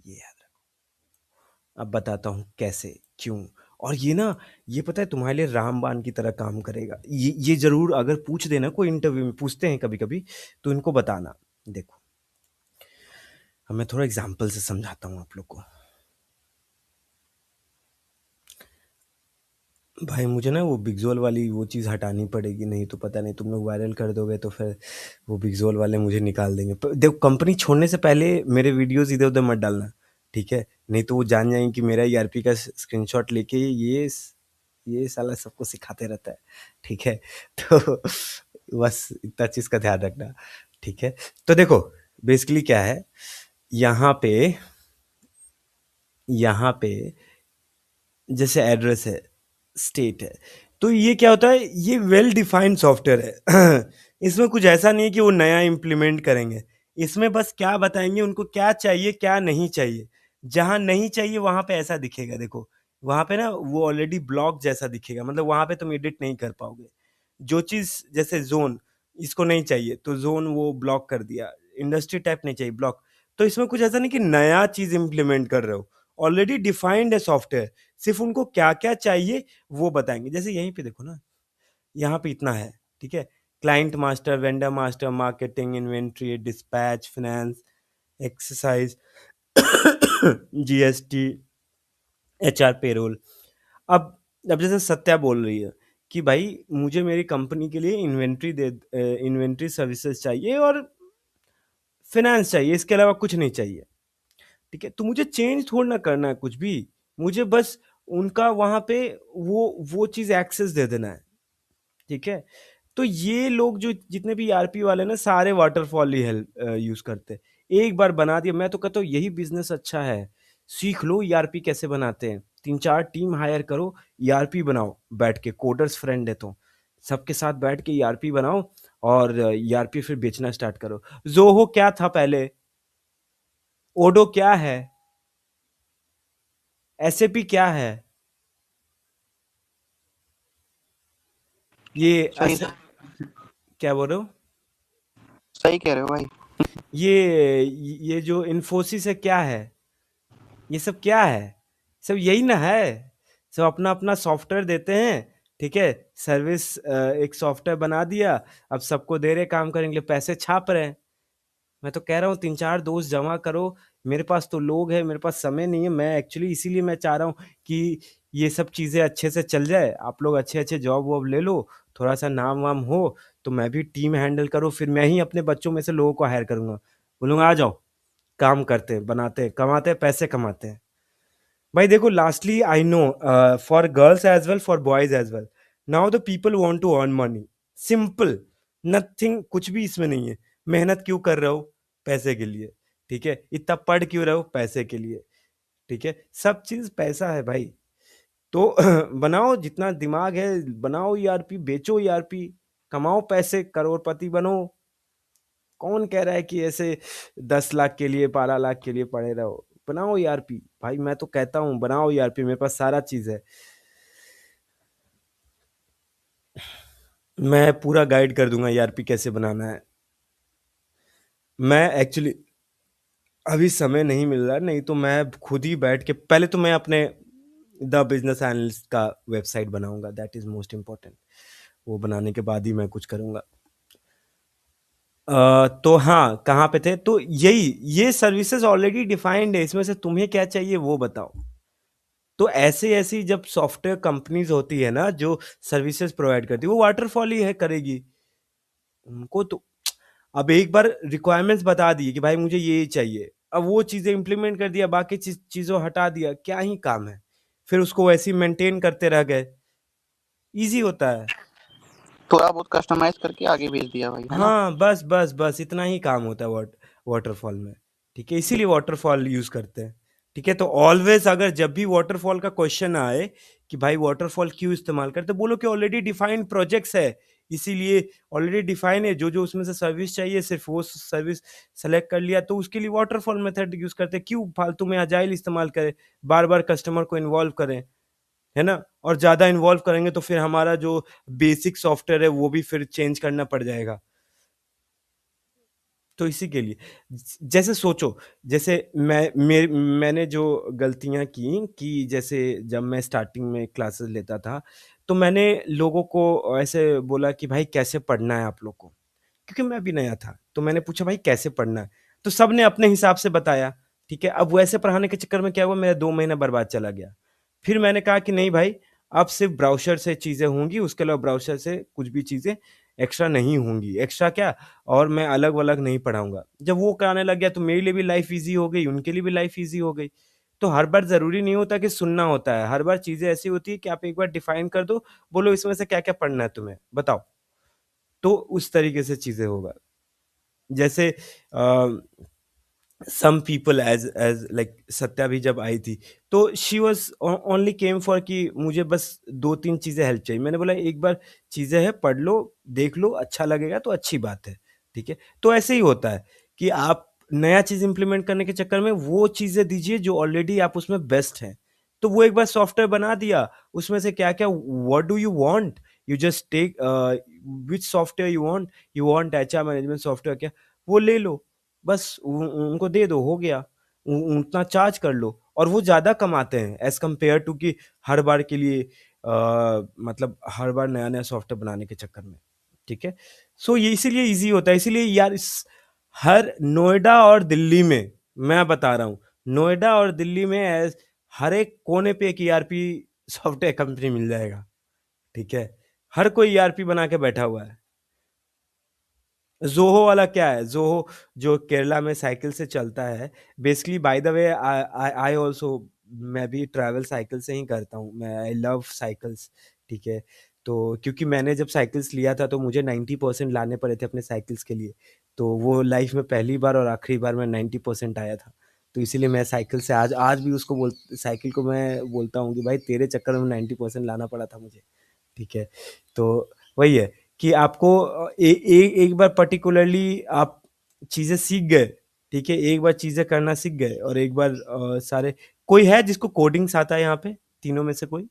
ये याद रखो। अब बताता हूँ कैसे, क्यों। और ये ना, ये पता है तुम्हारे लिए रामबाण की तरह काम करेगा। ये जरूर अगर पूछ देना, कोई इंटरव्यू में पूछते हैं कभी कभी, तो इनको बताना। देखो, अब मैं थोड़ा एग्जाम्पल से समझाता हूँ आप लोग को। भाई मुझे ना वो बिगजोल वाली वो चीज़ हटानी पड़ेगी, नहीं तो पता नहीं तुम लोग वायरल कर दोगे तो फिर वो बिगजोल वाले मुझे निकाल देंगे। देखो, कंपनी छोड़ने से पहले मेरे वीडियोस इधर उधर मत डालना, ठीक है? नहीं तो वो जान जाएंगे कि मेरा ईआरपी का स्क्रीनशॉट लेके ये साला सबको सिखाते रहता है, ठीक है? तो बस इतना चीज़ का ध्यान रखना, ठीक है? तो देखो बेसिकली क्या है, यहाँ पे जैसे एड्रेस है, स्टेट है, तो ये क्या होता है, ये वेल डिफाइंड सॉफ्टवेयर है। इसमें कुछ ऐसा नहीं है कि वो नया इम्प्लीमेंट करेंगे। इसमें बस क्या बताएंगे उनको क्या चाहिए क्या नहीं चाहिए। जहाँ नहीं चाहिए वहाँ पे ऐसा दिखेगा, देखो वहाँ पे ना वो ऑलरेडी ब्लॉक जैसा दिखेगा, मतलब वहाँ पे तुम एडिट नहीं कर पाओगे। जो चीज़ जैसे जोन इसको नहीं चाहिए तो जोन वो ब्लॉक कर दिया, इंडस्ट्री टाइप नहीं चाहिए ब्लॉक। तो इसमें कुछ ऐसा नहीं कि नया चीज़ इम्प्लीमेंट कर रहे हो, ऑलरेडी डिफाइंड है सॉफ्टवेयर, सिर्फ उनको क्या क्या चाहिए वो बताएंगे। जैसे यहीं पे देखो ना, यहाँ पे इतना है, ठीक है? Client master, vendor master, marketing, inventory, dispatch, finance, exercise, GST, HR, payroll. अब जैसे सत्या बोल रही है कि भाई मुझे मेरी कंपनी के लिए इन्वेंट्री सर्विसेज चाहिए और फाइनेंस चाहिए, इसके अलावा कुछ नहीं चाहिए, ठीक है? तो मुझे चेंज थोड़ा ना करना है कुछ भी, मुझे बस उनका वहाँ पे वो चीज़ एक्सेस दे देना है, ठीक है? तो ये लोग जो जितने भी ईआरपी वाले ना सारे वाटरफॉल ही हेल्प यूज़ करते हैं। एक बार बना दिया, मैं तो कहता हूँ यही बिज़नेस अच्छा है। सीख लो ईआरपी कैसे बनाते हैं, 3-4 टीम हायर करो, ईआरपी बनाओ बैठ के, कोडर्स फ्रेंड है तो। सबके साथ बैठ के ईआरपी बनाओ और ईआरपी फिर बेचना स्टार्ट करो। ज़ोहो क्या था पहले? ओडो क्या है? एसएपी क्या है? ये सही अस क्या बोल रहे हो? सही कह रहे हो भाई। ये जो इन्फोसिस है क्या है? ये सब क्या है? सब यही ना है। सब अपना-अपना सॉफ्टवेयर देते हैं, ठीक है? सर्विस एक सॉफ्टवेयर बना दिया, अब सबको दे रहे काम करने के लिए, पैसे छाप रहे हैं। मैं तो कह रहा हूँ 3-4 दोस्त जमा करो, मेरे पास तो लोग हैं, मेरे पास समय नहीं है। मैं एक्चुअली इसीलिए मैं चाह रहा हूँ कि ये सब चीज़ें अच्छे से चल जाए, आप लोग अच्छे-अच्छे जॉब-वॉब ले लो, थोड़ा-सा नाम-वाम हो, तो मैं भी टीम हैंडल करूँ, फिर मैं ही अपने बच्चों में से लोगों को हायर करूँगा। बोलूँगा आ जाओ, काम करते हैं, बनाते हैं, कमाते हैं, पैसे कमाते हैं। भाई देखो lastly I know for girls as well, for boys as well, now the people want to earn money, simple, nothing, कुछ भी इसमें नहीं है। मेहनत क्यों कर रहे हो? पैसे के लिए, ठीक है? इतना पढ़ क्यों रहे हो? पैसे के लिए, ठीक है? सब चीज पैसा है भाई। तो बनाओ, जितना दिमाग है बनाओ ईआरपी, बेचो ईआरपी, कमाओ पैसे, करोड़पति बनो। कौन कह रहा है कि ऐसे 10 लाख के लिए 12 लाख के लिए पड़े रहो? बनाओ ईआरपी भाई, मैं तो कहता हूँ बनाओ ईआरपी, मेरे पास सारा चीज है, मैं पूरा गाइड कर दूंगा ईआरपी कैसे बनाना है। मैं एक्चुअली अभी समय नहीं मिल रहा, नहीं तो मैं खुद ही बैठ के पहले तो मैं अपने द बिजनेस एनालिस्ट का वेबसाइट बनाऊंगा, दैट इज मोस्ट इम्पोर्टेंट। वो बनाने के बाद ही मैं कुछ करूंगा। तो हाँ, कहाँ पे थे? तो यही, ये सर्विसेज ऑलरेडी डिफाइंड है, इसमें से तुम्हें क्या चाहिए वो बताओ। तो ऐसे ऐसी जब सॉफ्टवेयर कंपनीज होती है ना जो सर्विसेज प्रोवाइड करती है, वो वाटरफॉल ही है करेगी उनको। तो अब एक बार रिक्वायरमेंट्स बता दी कि भाई मुझे ये चाहिए, अब वो चीजें इंप्लीमेंट कर दिया, बाकी चीजों हटा दिया, क्या ही काम है? फिर उसको वैसे ही मेंटेन करते रह गए, इजी होता है। थोड़ा बहुत कस्टमाइज करके आगे भेज दिया भाई, है ना? हाँ, बस बस बस इतना ही काम होता है वाटरफॉल में। ठीक है, इसीलिए वाटरफॉल यूज करते हैं। ठीक है, तो ऑलवेज अगर जब भी वाटरफॉल का क्वेश्चन आए कि भाई वाटरफॉल क्यों इस्तेमाल करते, बोलो कि ऑलरेडी डिफाइंड प्रोजेक्ट्स है, इसीलिए ऑलरेडी डिफाइन है, जो जो उसमें से सर्विस चाहिए सिर्फ वो सर्विस सेलेक्ट कर लिया, तो उसके लिए वाटरफॉल मेथड यूज करते हैं। क्यों फालतू में अजाइल इस्तेमाल करें, बार बार कस्टमर को इन्वॉल्व करें, है ना? और ज्यादा इन्वॉल्व करेंगे तो फिर हमारा जो बेसिक सॉफ्टवेयर है वो भी फिर चेंज करना पड़ जाएगा। तो इसी के लिए जैसे सोचो, जैसे मैंने जो गलतियां की कि जैसे जब मैं स्टार्टिंग में क्लासेस लेता था, तो मैंने लोगों को ऐसे बोला कि भाई कैसे पढ़ना है आप लोग को, क्योंकि मैं भी नया था, तो मैंने पूछा भाई कैसे पढ़ना है, तो सबने अपने हिसाब से बताया। ठीक है, अब वैसे पढ़ाने के चक्कर में क्या हुआ, मेरा 2 महीना बर्बाद चला गया। फिर मैंने कहा कि नहीं भाई, अब सिर्फ ब्राउज़र से चीज़ें होंगी, उसके अलावा ब्राउज़र से कुछ भी चीज़ें एक्स्ट्रा नहीं होंगी। एक्स्ट्रा क्या, और मैं अलग-वलग नहीं पढ़ाऊँगा। जब वो कराने लग गया तो मेरे लिए भी लाइफ़ ईज़ी हो गई, उनके लिए भी लाइफ़ ईज़ी हो गई। तो हर बार ज़रूरी नहीं होता कि सुनना होता है, हर बार चीज़ें ऐसी होती है कि आप एक बार डिफ़ाइन कर दो, बोलो इसमें से क्या-क्या पढ़ना है तुम्हें, बताओ। तो उस तरीके से चीज़ें होगा। जैसे some people as like Satya भी जब आई थी, तो she was only came for कि मुझे बस 2-3 चीजें हेल्प चाहिए। मैंने बोला एक बार चीजें हैं, पढ़ लो, देख लो, अच्छा लगेगा तो अच्छी बात है। ठीक है, तो ऐसे ही होता है कि आप नया चीज इंप्लीमेंट करने के चक्कर में वो चीजें दीजिए जो ऑलरेडी आप उसमें बेस्ट हैं। तो वो एक बार सॉफ्टवेयर बना दिया, उसमें से क्या क्या, what do you want, you just take which software you want HR management software, क्या वो ले लो, बस उनको दे दो, हो गया। उतना चार्ज कर लो, और वो ज़्यादा कमाते हैं एज़ कम्पेयर टू कि हर बार के लिए मतलब हर बार नया-नया सॉफ्टवेयर बनाने के चक्कर में। ठीक है? सो ये इसीलिए ईज़ी होता है, इसीलिए यार इस हर नोएडा और दिल्ली में, मैं बता रहा हूँ, नोएडा और दिल्ली में हर एक कोने पे एक ईआरपी सॉफ्टवेयर कंपनी मिल जाएगा। ठीक है? हर कोई ईआरपी बना के बैठा हुआ है। ज़ोहो वाला क्या है? ज़ोहो जो केरला में साइकिल से चलता है, basically bye the way I also, मैं भी ट्रैवल साइकिल से ही करता हूँ। मैं आई लव साइकिल्स। ठीक है? तो क्योंकि मैंने जब साइकिल्स लिया था तो मुझे 90% लाने पड़े थे अपने साइकिल्स के लिए। तो वो लाइफ में पहली बार और आखिरी बार मैं 90% आया था। तो इसीलिए मैं साइकिल से आज आज भी उसको साइकिल को मैं बोलता हूँ कि भाई तेरे चक्कर में 90% लाना पड़ा था मुझे। ठीक है? तो वही है कि आपको एक बार पर्टिकुलरली आप चीज़ें सीख गए, ठीक है? एक बार चीज़ें करना सीख गए और एक बार सारे, कोई है जिसको कोडिंग्स आता है यहाँ पे? तीनों में से कोई?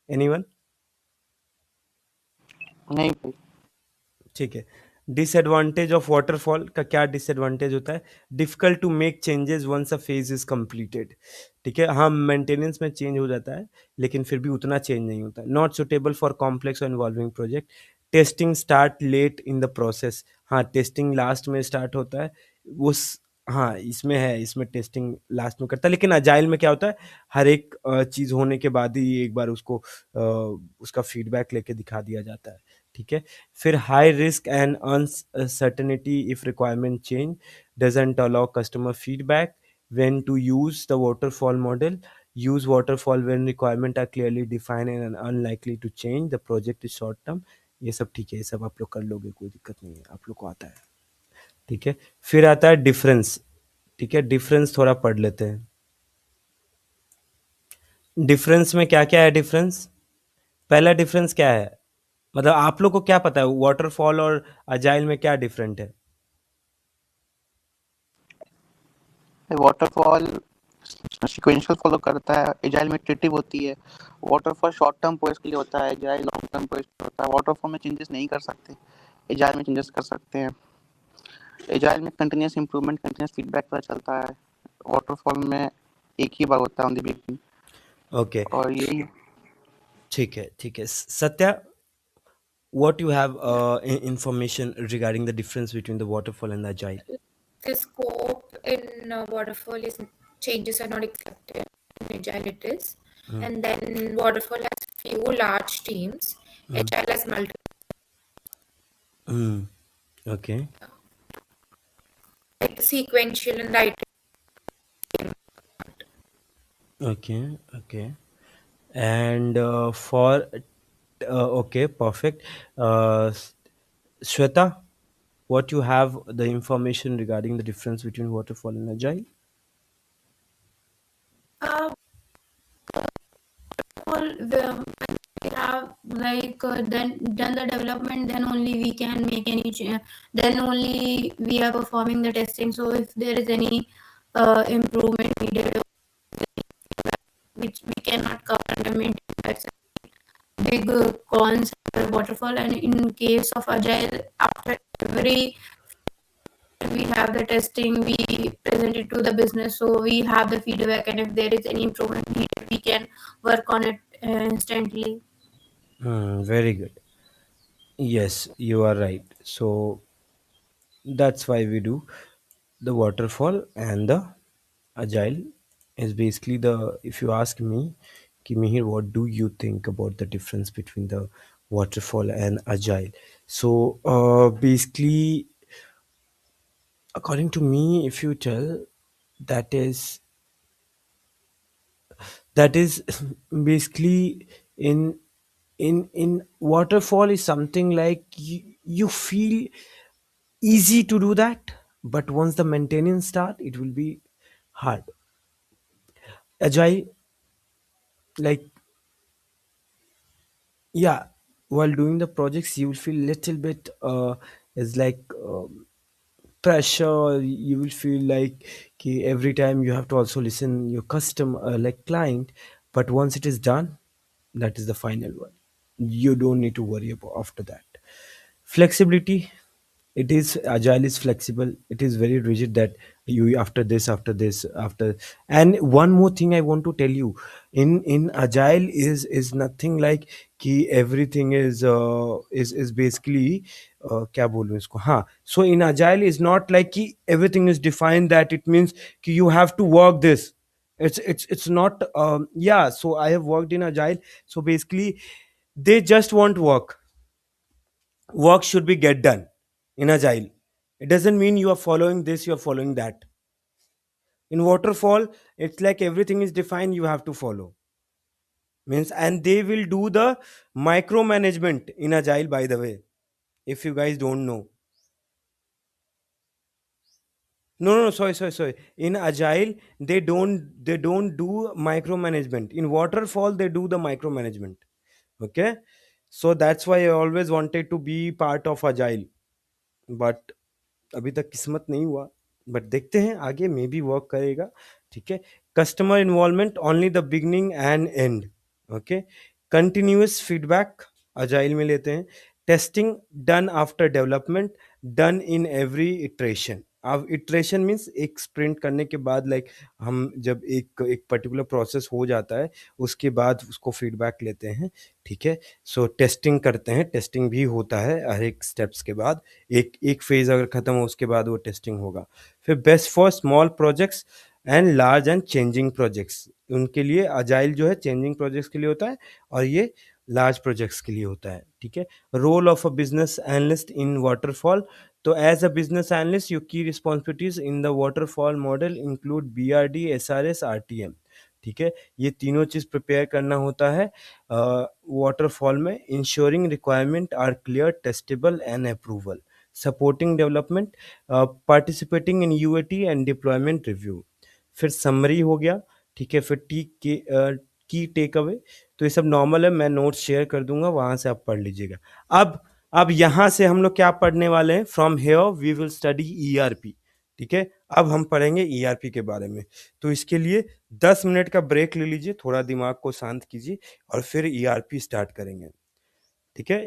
एनीवन? नहीं भाई। ठीक है। डिसएडवांटेज ऑफ वाटरफॉल का क्या डिसएडवांटेज होता है? Difficult to make changes once a phase is completed. ठीक है, हाँ मेंटेनेंस में चेंज हो जाता है, लेकिन फिर भी उतना चेंज नहीं होता। नॉट सुटेबल फॉर कॉम्प्लेक्स और involving project. Testing start late in the process. हाँ, टेस्टिंग लास्ट में स्टार्ट होता है। उस हाँ, इसमें है, इसमें टेस्टिंग लास्ट में करता है, लेकिन अजाइल में क्या होता है, हर एक चीज़ होने के बाद ही एक बार उसको उसका फीडबैक लेके दिखा दिया जाता है। ठीक है, फिर high risk and uncertainty if requirement change, doesn't allow customer feedback, when to use the waterfall model, use waterfall when requirement are clearly defined and unlikely to change, the project is short term। ये सब ठीक है, ये सब आप लोग कर लोगे, कोई दिक्कत नहीं है, आप लोग को आता है। ठीक है, फिर आता है डिफरेंस। ठीक है, डिफरेंस थोड़ा पढ़ लेते हैं। डिफरेंस में क्या क्या है डिफरेंस? पहला डिफरेंस क्या है, मतलब आप लोग को क्या पता है वाटरफॉल और अजाइल में क्या डिफरेंट है? वाटरफॉल सीक्वेंशियल फॉलो करता है, एजाइल में इटरेटिव होती है। वाटरफॉल शॉर्ट टर्म प्रोजेक्ट के लिए होता है, एजाइल लॉन्ग टर्म प्रोजेक्ट होता है। वाटरफॉल में चेंजेस नहीं कर सकते, एजाइल में चेंजेस कर सकते हैं। एजाइल में कंटिन्यूस इंप्रूवमेंट, कंटिन्यूस फीडबैक पता चलता है। वाटरफॉल में एक ही बार होता है ऑन द बिगिनिंग, ओके, और यही ठीक है, ठीक है। Satya, what you have information regarding the difference between the waterfall and the agile? The scope in waterfall is changes are not expected. In agile it is, and then waterfall has few large teams. Agile has multiple. Hmm. Okay. Like sequential and right. Okay. Okay. And for okay, perfect. Shweta, what you have the information regarding the difference between waterfall and agile? All when we have like then done the development, then only we can make any then only we are performing the testing. So if there is any improvement needed, which we cannot cover under maintenance, that's a big cons for waterfall. And in case of agile, after every we have the testing, we present it to the business, so we have the feedback, and if there is any improvement needed, we can work on it instantly. Very good. Yes, you are right. So that's why we do the waterfall and the agile is basically the, if you ask me, ki Mihir, what do you think about the difference between the waterfall and agile? So basically, according to me, if you tell, that is that is basically in in waterfall is something like you feel easy to do that, but once the maintenance start, it will be hard. Agile, like, yeah, while doing the projects you will feel little bit is like pressure. You will feel like ki every time you have to also listen your customer, like client, but once it is done, that is the final one. You don't need to worry about after that. Flexibility, it is agile is flexible, it is very rigid that you after. And one more thing I want to tell you, in agile is nothing like कि everything is basically क्या बोलूं इसको, हाँ, so in agile is not like कि everything is defined, that it means कि you have to work this. It's not yeah, so I have worked in agile. So basically they just want work should be get done in agile. It doesn't mean you are following this, you are following that. In waterfall, it's like everything is defined, you have to follow. Means, and they will do the micromanagement in agile, by the way, if you guys don't know. No, sorry. In agile, they don't do micromanagement. In waterfall, they do the micromanagement. Okay, so that's why I always wanted to be part of agile, but अभी तक किस्मत नहीं हुआ, बट देखते हैं आगे मे बी वर्क करेगा। ठीक है, customer involvement only the beginning and and. Okay, continuous feedback agile में लेते हैं। Testing done after development, done in every iteration. अब इटरेशन मीन्स एक स्प्रिंट करने के बाद, लाइक हम जब एक एक पर्टिकुलर प्रोसेस हो जाता है उसके बाद उसको फीडबैक लेते हैं। ठीक है, सो टेस्टिंग करते हैं, टेस्टिंग भी होता है हर एक स्टेप्स के बाद। एक एक फेज अगर खत्म हो उसके बाद वो टेस्टिंग होगा। फिर best for small projects and large and changing projects, उनके लिए अजाइल जो है चेंजिंग प्रोजेक्ट्स के लिए होता है और ये लार्ज प्रोजेक्ट्स के लिए होता है। ठीक है, role of a business analyst in waterfall, तो as a business analyst your key responsibilities in the waterfall model include BRD, SRS, RTM। ठीक है, ये तीनों चीज प्रिपेयर करना होता है वाटरफॉल में। Ensuring requirement are clear, testable and approval, supporting development, participating in UAT and deployment review. फिर समरी हो गया। ठीक है, फिर की टेक अवे, तो ये सब नॉर्मल है, मैं नोट्स शेयर कर दूंगा, वहां से आप पढ़ लीजिएगा। अब यहां से हम लोग क्या पढ़ने वाले हैं, from here we will study ERP। ठीक है, अब हम पढ़ेंगे ERP के बारे में। तो इसके लिए 10 मिनट का ब्रेक ले लीजिए, थोड़ा दिमाग को शांत कीजिए और फिर ERP स्टार्ट करेंगे। ठीक है,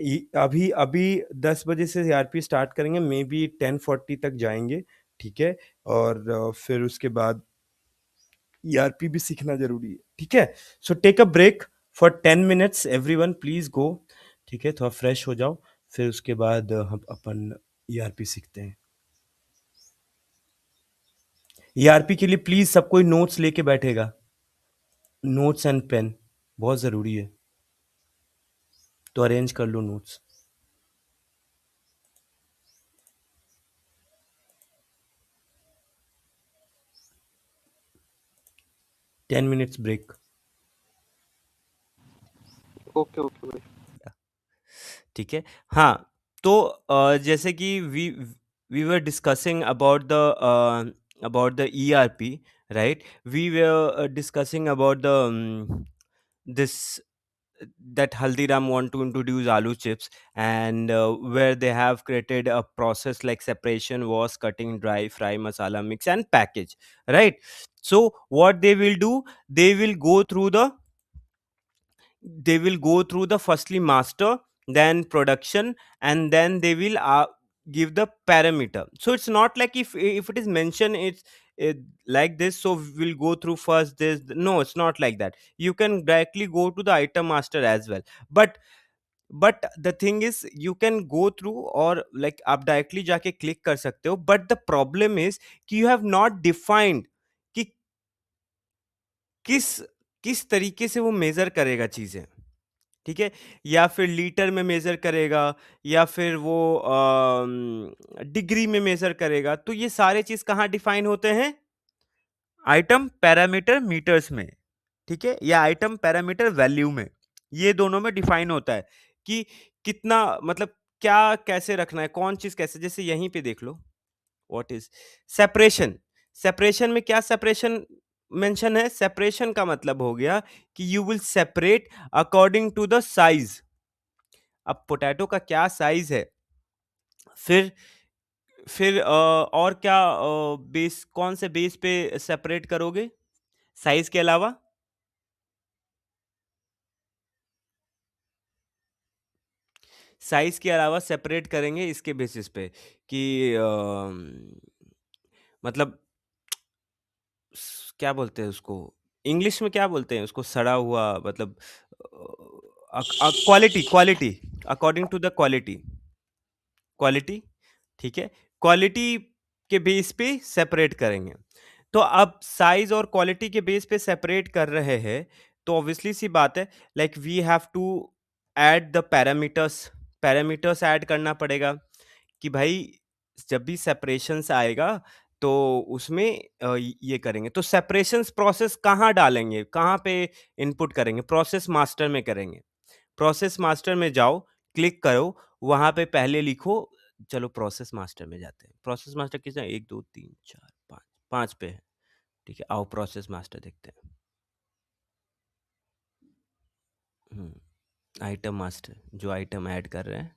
अभी अभी 10 बजे से ERP स्टार्ट करेंगे, मे बी 10:40 तक जाएंगे। ठीक है, और फिर उसके बाद ईआरपी भी सीखना जरूरी है, ठीक है। So take a break for 10 minutes everyone, please go, ठीक है, थोड़ा फ्रेश हो जाओ, फिर उसके बाद हम अपन ईआरपी सीखते हैं। ईआरपी के लिए प्लीज सब कोई नोट्स लेके बैठेगा, नोट्स एंड पेन बहुत जरूरी है, तो अरेंज कर लो notes. Ten minutes break. Okay okay भाई। ठीक है, हाँ, तो जैसे कि we were discussing about the ERP, right, we were discussing about the this that Haldiram want to introduce aloo chips, and where they have created a process like separation, wash, cutting, dry, fry, masala, mix and package, right? So what they will do, they will go through the firstly master, then production, and then they will give the parameter. So it's not like if it is mentioned it like this, so we'll go through first this. No, it's not like that. You can directly go to the item master as well, but the thing is you can go through, or like आप directly जाके click कर सकते हो, but the problem is कि you have not defined कि किस किस तरीके से वो मेजर करेगा चीजें, ठीक है, या फिर लीटर में मेजर करेगा, या फिर वो डिग्री में मेजर करेगा। तो ये सारे चीज कहाँ डिफाइन होते हैं? आइटम पैरामीटर मीटर्स में, ठीक है, या आइटम पैरामीटर वैल्यू में, ये दोनों में डिफाइन होता है कि कितना, मतलब क्या कैसे रखना है, कौन चीज कैसे। जैसे यहीं पे देख लो, व्हाट इज सेपरेशन। सेपरेशन में क्या सेपरेशन मेंशन है? सेपरेशन का मतलब हो गया कि you will separate according to the size. अब पोटैटो का क्या साइज है, फिर और क्या बेस, कौन से बेस पे सेपरेट करोगे साइज के अलावा? साइज के अलावा सेपरेट करेंगे इसके बेसिस पे कि मतलब क्या बोलते हैं उसको, इंग्लिश में क्या बोलते हैं उसको, सड़ा हुआ, मतलब quality, quality, according to the quality, quality, ठीक है, क्वालिटी के बेस पे सेपरेट करेंगे। तो अब साइज और क्वालिटी के बेस पे सेपरेट कर रहे हैं, तो ऑब्वियसली सी बात है, like we have to add the parameters, parameters add करना पड़ेगा कि भाई जब भी सेपरेशंस आएगा तो उसमें ये करेंगे। तो सेपरेशंस प्रोसेस कहाँ डालेंगे, कहाँ पे इनपुट करेंगे? प्रोसेस मास्टर में करेंगे। प्रोसेस मास्टर में जाओ, क्लिक करो, वहां पे पहले लिखो, चलो प्रोसेस मास्टर में जाते हैं। प्रोसेस मास्टर कितना, 1 2 3 4 5, 5 पे है, ठीक है, आओ प्रोसेस मास्टर देखते हैं। आइटम मास्टर, जो आइटम ऐड कर रहे हैं,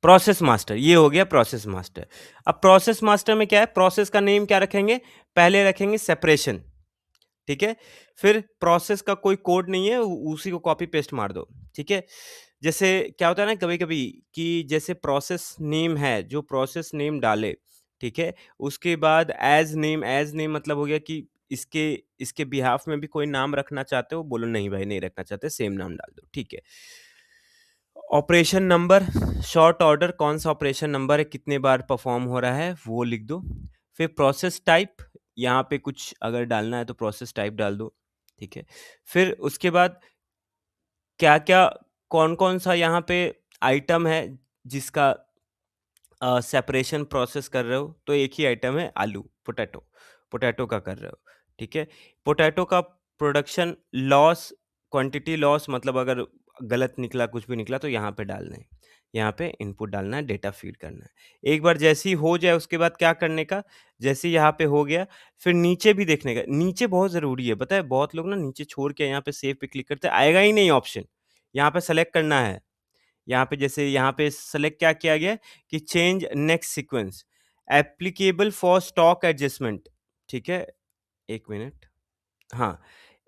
प्रोसेस मास्टर, ये हो गया प्रोसेस मास्टर। अब प्रोसेस मास्टर में क्या है, प्रोसेस का नेम क्या रखेंगे? पहले रखेंगे सेपरेशन, ठीक है, फिर प्रोसेस का कोई कोड नहीं है, उसी को कॉपी पेस्ट मार दो, ठीक है। जैसे क्या होता है ना कभी कभी कि जैसे प्रोसेस नेम है, जो प्रोसेस नेम डाले, ठीक है, उसके बाद एज नेम मतलब हो गया कि इसके इसके बिहाफ में भी कोई नाम रखना चाहते हो, बोलो नहीं भाई नहीं रखना चाहते, सेम नाम डाल दो, ठीक है। ऑपरेशन नंबर, शॉर्ट ऑर्डर, कौन सा ऑपरेशन नंबर है, कितने बार परफॉर्म हो रहा है, वो लिख दो। फिर प्रोसेस टाइप, यहाँ पे कुछ अगर डालना है तो प्रोसेस टाइप डाल दो, ठीक है। फिर उसके बाद क्या क्या, कौन कौन सा यहाँ पे आइटम है जिसका सेपरेशन प्रोसेस कर रहे हो, तो एक ही आइटम है आलू, पोटैटो, पोटैटो का कर रहे हो, ठीक है। पोटैटो का प्रोडक्शन लॉस, क्वांटिटी लॉस, मतलब अगर गलत निकला, कुछ भी निकला तो यहाँ पे डालना है, यहाँ पे इनपुट डालना है, डेटा फीड करना है। एक बार जैसे ही हो जाए उसके बाद क्या करने का, जैसे ही यहाँ पे हो गया, फिर नीचे भी देखने का। नीचे बहुत ज़रूरी है, पता है, बहुत लोग ना नीचे छोड़ के यहाँ पे सेव पे क्लिक करते हैं, आएगा ही नहीं ऑप्शन। यहाँ पे सेलेक्ट करना है, यहाँ पे जैसे यहाँ पे सेलेक्ट क्या किया गया कि change next sequence applicable for stock adjustment, ठीक है, एक मिनट, हाँ,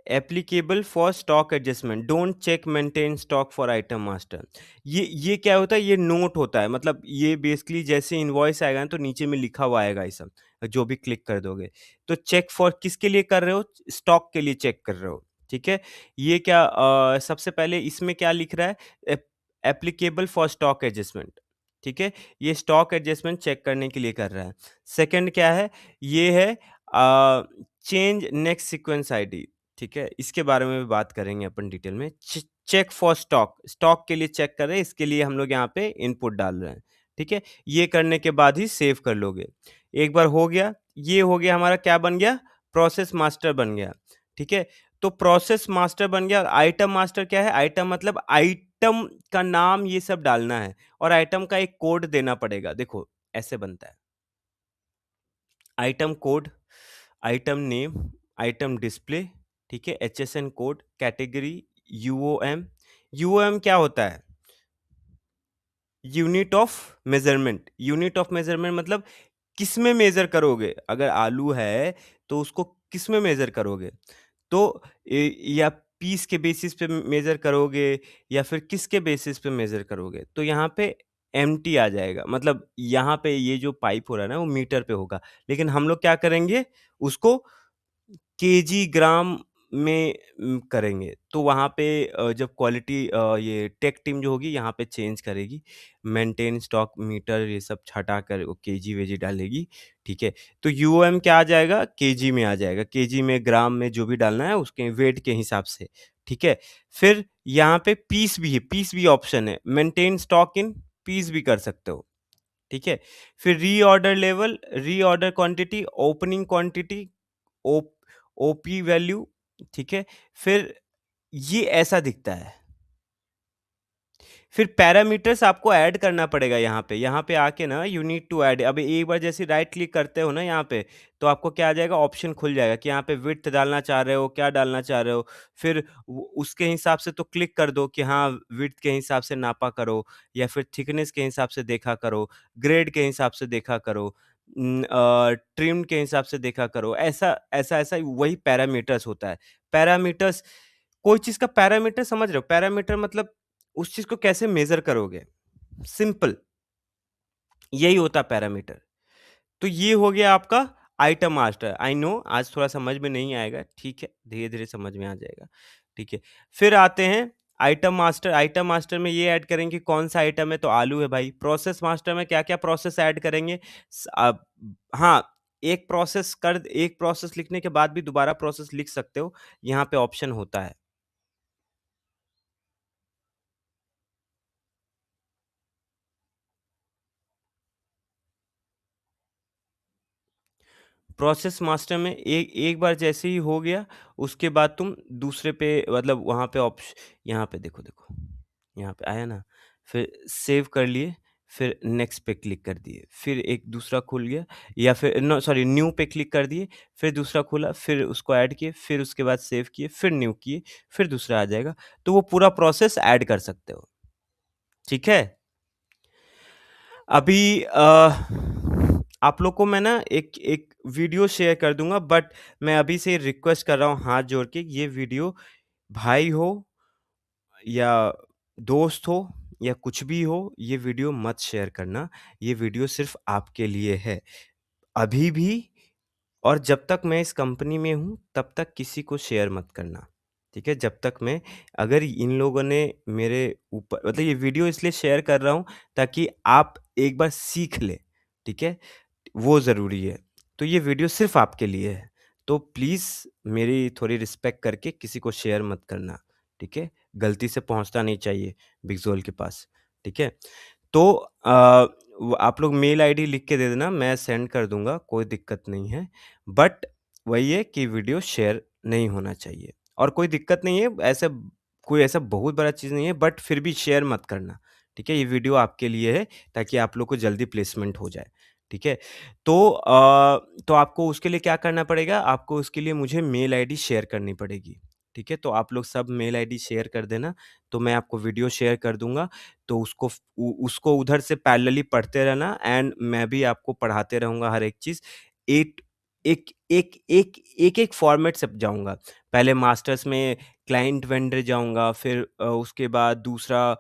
applicable for stock adjustment, don't check maintain stock for item master. ये क्या होता है, ये नोट होता है, मतलब ये बेसिकली जैसे इनवॉइस आएगा ना तो नीचे में लिखा हुआ आएगा ये सब, जो भी क्लिक कर दोगे। तो चेक फॉर किसके लिए कर रहे हो, स्टॉक के लिए चेक कर रहे हो, ठीक है। ये क्या सबसे पहले इसमें क्या लिख रहा है, एप्लीकेबल फॉर स्टॉक एडजस्टमेंट, ठीक है, ये स्टॉक एडजस्टमेंट चेक करने के लिए कर रहा है। सेकंड क्या है, ये है चेंज नेक्स्ट सीक्वेंस आईडी, ठीक है, इसके बारे में भी बात करेंगे अपन डिटेल में। चेक फॉर स्टॉक, स्टॉक के लिए चेक कर रहे हैं, इसके लिए हम लोग यहाँ पे इनपुट डाल रहे हैं, ठीक है। ये करने के बाद ही सेव कर लोगे। एक बार हो गया, ये हो गया हमारा, क्या बन गया, प्रोसेस मास्टर बन गया, ठीक है। तो प्रोसेस मास्टर बन गया। आइटम मास्टर क्या है, आइटम मतलब आइटम का नाम ये सब डालना है और आइटम का एक कोड देना पड़ेगा। देखो ऐसे बनता है, item code, item name, item display, ठीक है, HSN कोड, कैटेगरी, यूओएम। यूओएम क्या होता है, unit of measurement. Unit of measurement मतलब किस में मेजर करोगे, अगर आलू है तो उसको किस में मेजर करोगे, तो या पीस के बेसिस पे मेजर करोगे या फिर किसके बेसिस पे मेजर करोगे। तो यहाँ पे एमटी आ जाएगा, मतलब यहाँ पे ये जो पाइप हो रहा है ना वो मीटर पे होगा, लेकिन हम लोग क्या करेंगे उसको केजी ग्राम में करेंगे। तो वहाँ पे जब क्वालिटी ये टेक टीम जो होगी यहाँ पे चेंज करेगी, मेंटेन स्टॉक मीटर ये सब हटा कर वो केजी वेजी डालेगी, ठीक है। तो यूओएम क्या आ जाएगा, केजी में आ जाएगा, केजी में ग्राम में जो भी डालना है उसके वेट के हिसाब से, ठीक है। फिर यहाँ पे पीस भी है, पीस भी ऑप्शन है, मेंटेन स्टॉक इन पीस भी कर सकते हो, ठीक है। फिर reorder level, reorder quantity, opening quantity, OP value, ठीक है। फिर ये ऐसा दिखता है। फिर पैरामीटर्स आपको ऐड करना पड़ेगा यहाँ पे आके ना, यू नीड टू ऐड। अब एक बार जैसे राइट क्लिक करते हो ना यहाँ पे, तो आपको क्या आ जाएगा, ऑप्शन खुल जाएगा कि यहाँ पे विड्थ डालना चाह रहे हो, क्या डालना चाह रहे हो। फिर उसके हिसाब से तो क्लिक कर दो कि हाँ विड्थ के हिसाब से नापा करो, या फिर थिकनेस के हिसाब से देखा करो, ग्रेड के हिसाब से देखा करो, ट्रिम के हिसाब से देखा करो। ऐसा ऐसा ऐसा वही पैरामीटर्स होता है। पैरामीटर्स, कोई चीज़ का पैरामीटर समझ रहे हो, पैरामीटर मतलब उस चीज़ को कैसे मेज़र करोगे, सिंपल यही होता है पैरामीटर। तो ये हो गया आपका आइटम मास्टर। आई नो आज थोड़ा समझ में नहीं आएगा, ठीक है, धीरे-धीरे समझ में आ जाएगा, ठीक है। फिर आते हैं आइटम मास्टर। आइटम मास्टर में ये ऐड करेंगे कौन-सा आइटम है, तो आलू है भाई। प्रोसेस मास्टर में क्या-क्या प्रोसेस ऐड करेंगे, हाँ, एक प्रोसेस लिखने के बाद भी दोबारा प्रोसेस लिख सकते हो, यहाँ पे ऑप्शन होता है। प्रोसेस मास्टर में एक एक बार जैसे ही हो गया, उसके बाद तुम दूसरे पे मतलब वहाँ पे यहाँ पे देखो, यहाँ पे आया ना, फिर सेव कर लिए, फिर नेक्स्ट पे क्लिक कर दिए, फिर एक दूसरा खुल गया, या फिर नो सॉरी न्यू पे क्लिक कर दिए, फिर दूसरा खुला, फिर उसको ऐड किए, फिर उसके बाद सेव किए, फिर न्यू किए, फिर दूसरा आ जाएगा। तो वो पूरा प्रोसेस ऐड कर सकते हो, ठीक है। अभी आप लोग को मैं ना एक एक वीडियो शेयर कर दूँगा, बट मैं अभी से रिक्वेस्ट कर रहा हूँ हाथ जोड़ के, ये वीडियो भाई हो या दोस्त हो या कुछ भी हो, ये वीडियो मत शेयर करना। ये वीडियो सिर्फ़ आपके लिए है। अभी भी और जब तक मैं इस कंपनी में हूँ, तब तक किसी को शेयर मत करना, ठीक है? जब तक मैं अगर इन लोगों ने मेरे ऊपर मतलब ये वीडियो इसलिए शेयर कर रहा हूँ, ताकि आप एक बार सीख लें, ठीक है? वो ज़रूरी है। तो ये वीडियो सिर्फ़ आपके लिए है। तो प्लीज़ मेरी थोड़ी रिस्पेक्ट करके किसी को शेयर मत करना, ठीक है? गलती से पहुँचना नहीं चाहिए बिगज़ोल के पास, ठीक है? तो वो आप लोग मेल आईडी लिख के दे देना, मैं सेंड कर दूँगा, कोई दिक्कत नहीं है। बट वही है कि वीडियो शेयर नहीं होना चाहिए और कोई दिक्कत नहीं है, ऐसा कोई ऐसा बहुत बड़ा चीज़ नहीं है, बट फिर भी शेयर मत करना, ठीक है? ये वीडियो आपके लिए है ताकि आप लोग को जल्दी प्लेसमेंट हो जाए, ठीक है? तो आपको उसके लिए क्या करना पड़ेगा, आपको उसके लिए मुझे मेल आईडी शेयर करनी पड़ेगी, ठीक है? तो आप लोग सब मेल आईडी शेयर कर देना, तो मैं आपको वीडियो शेयर कर दूँगा। तो उसको उधर से पैरेलली पढ़ते रहना एंड मैं भी आपको पढ़ाते रहूँगा हर एक चीज़। 8 एक एक एक एक-एक फॉर्मेट से जाऊँगा। पहले मास्टर्स में क्लाइंट वेंडर जाऊँगा, फिर उसके बाद दूसरा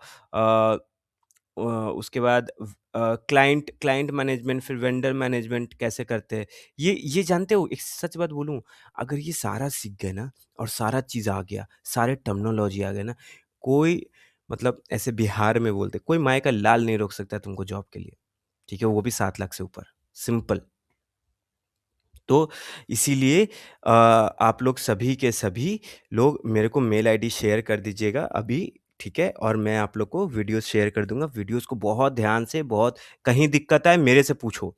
उसके बाद क्लाइंट क्लाइंट मैनेजमेंट, फिर वेंडर मैनेजमेंट कैसे करते हैं। ये जानते हो, एक सच बात बोलूँ, अगर ये सारा सीख गए ना और सारा चीज़ आ गया, सारे टर्मिनोलॉजी आ गए ना, कोई मतलब ऐसे बिहार में बोलते कोई माय का लाल नहीं रोक सकता तुमको जॉब के लिए, ठीक है? वो भी 7 लाख से ऊपर, सिंपल। तो इसीलिए आप लोग सभी के सभी लोग मेरे को मेल आईडी शेयर कर दीजिएगा अभी, ठीक है? और मैं आप लोग को वीडियोज़ शेयर कर दूँगा। वीडियोज़ को बहुत ध्यान से, बहुत कहीं दिक्कत आए मेरे से पूछो,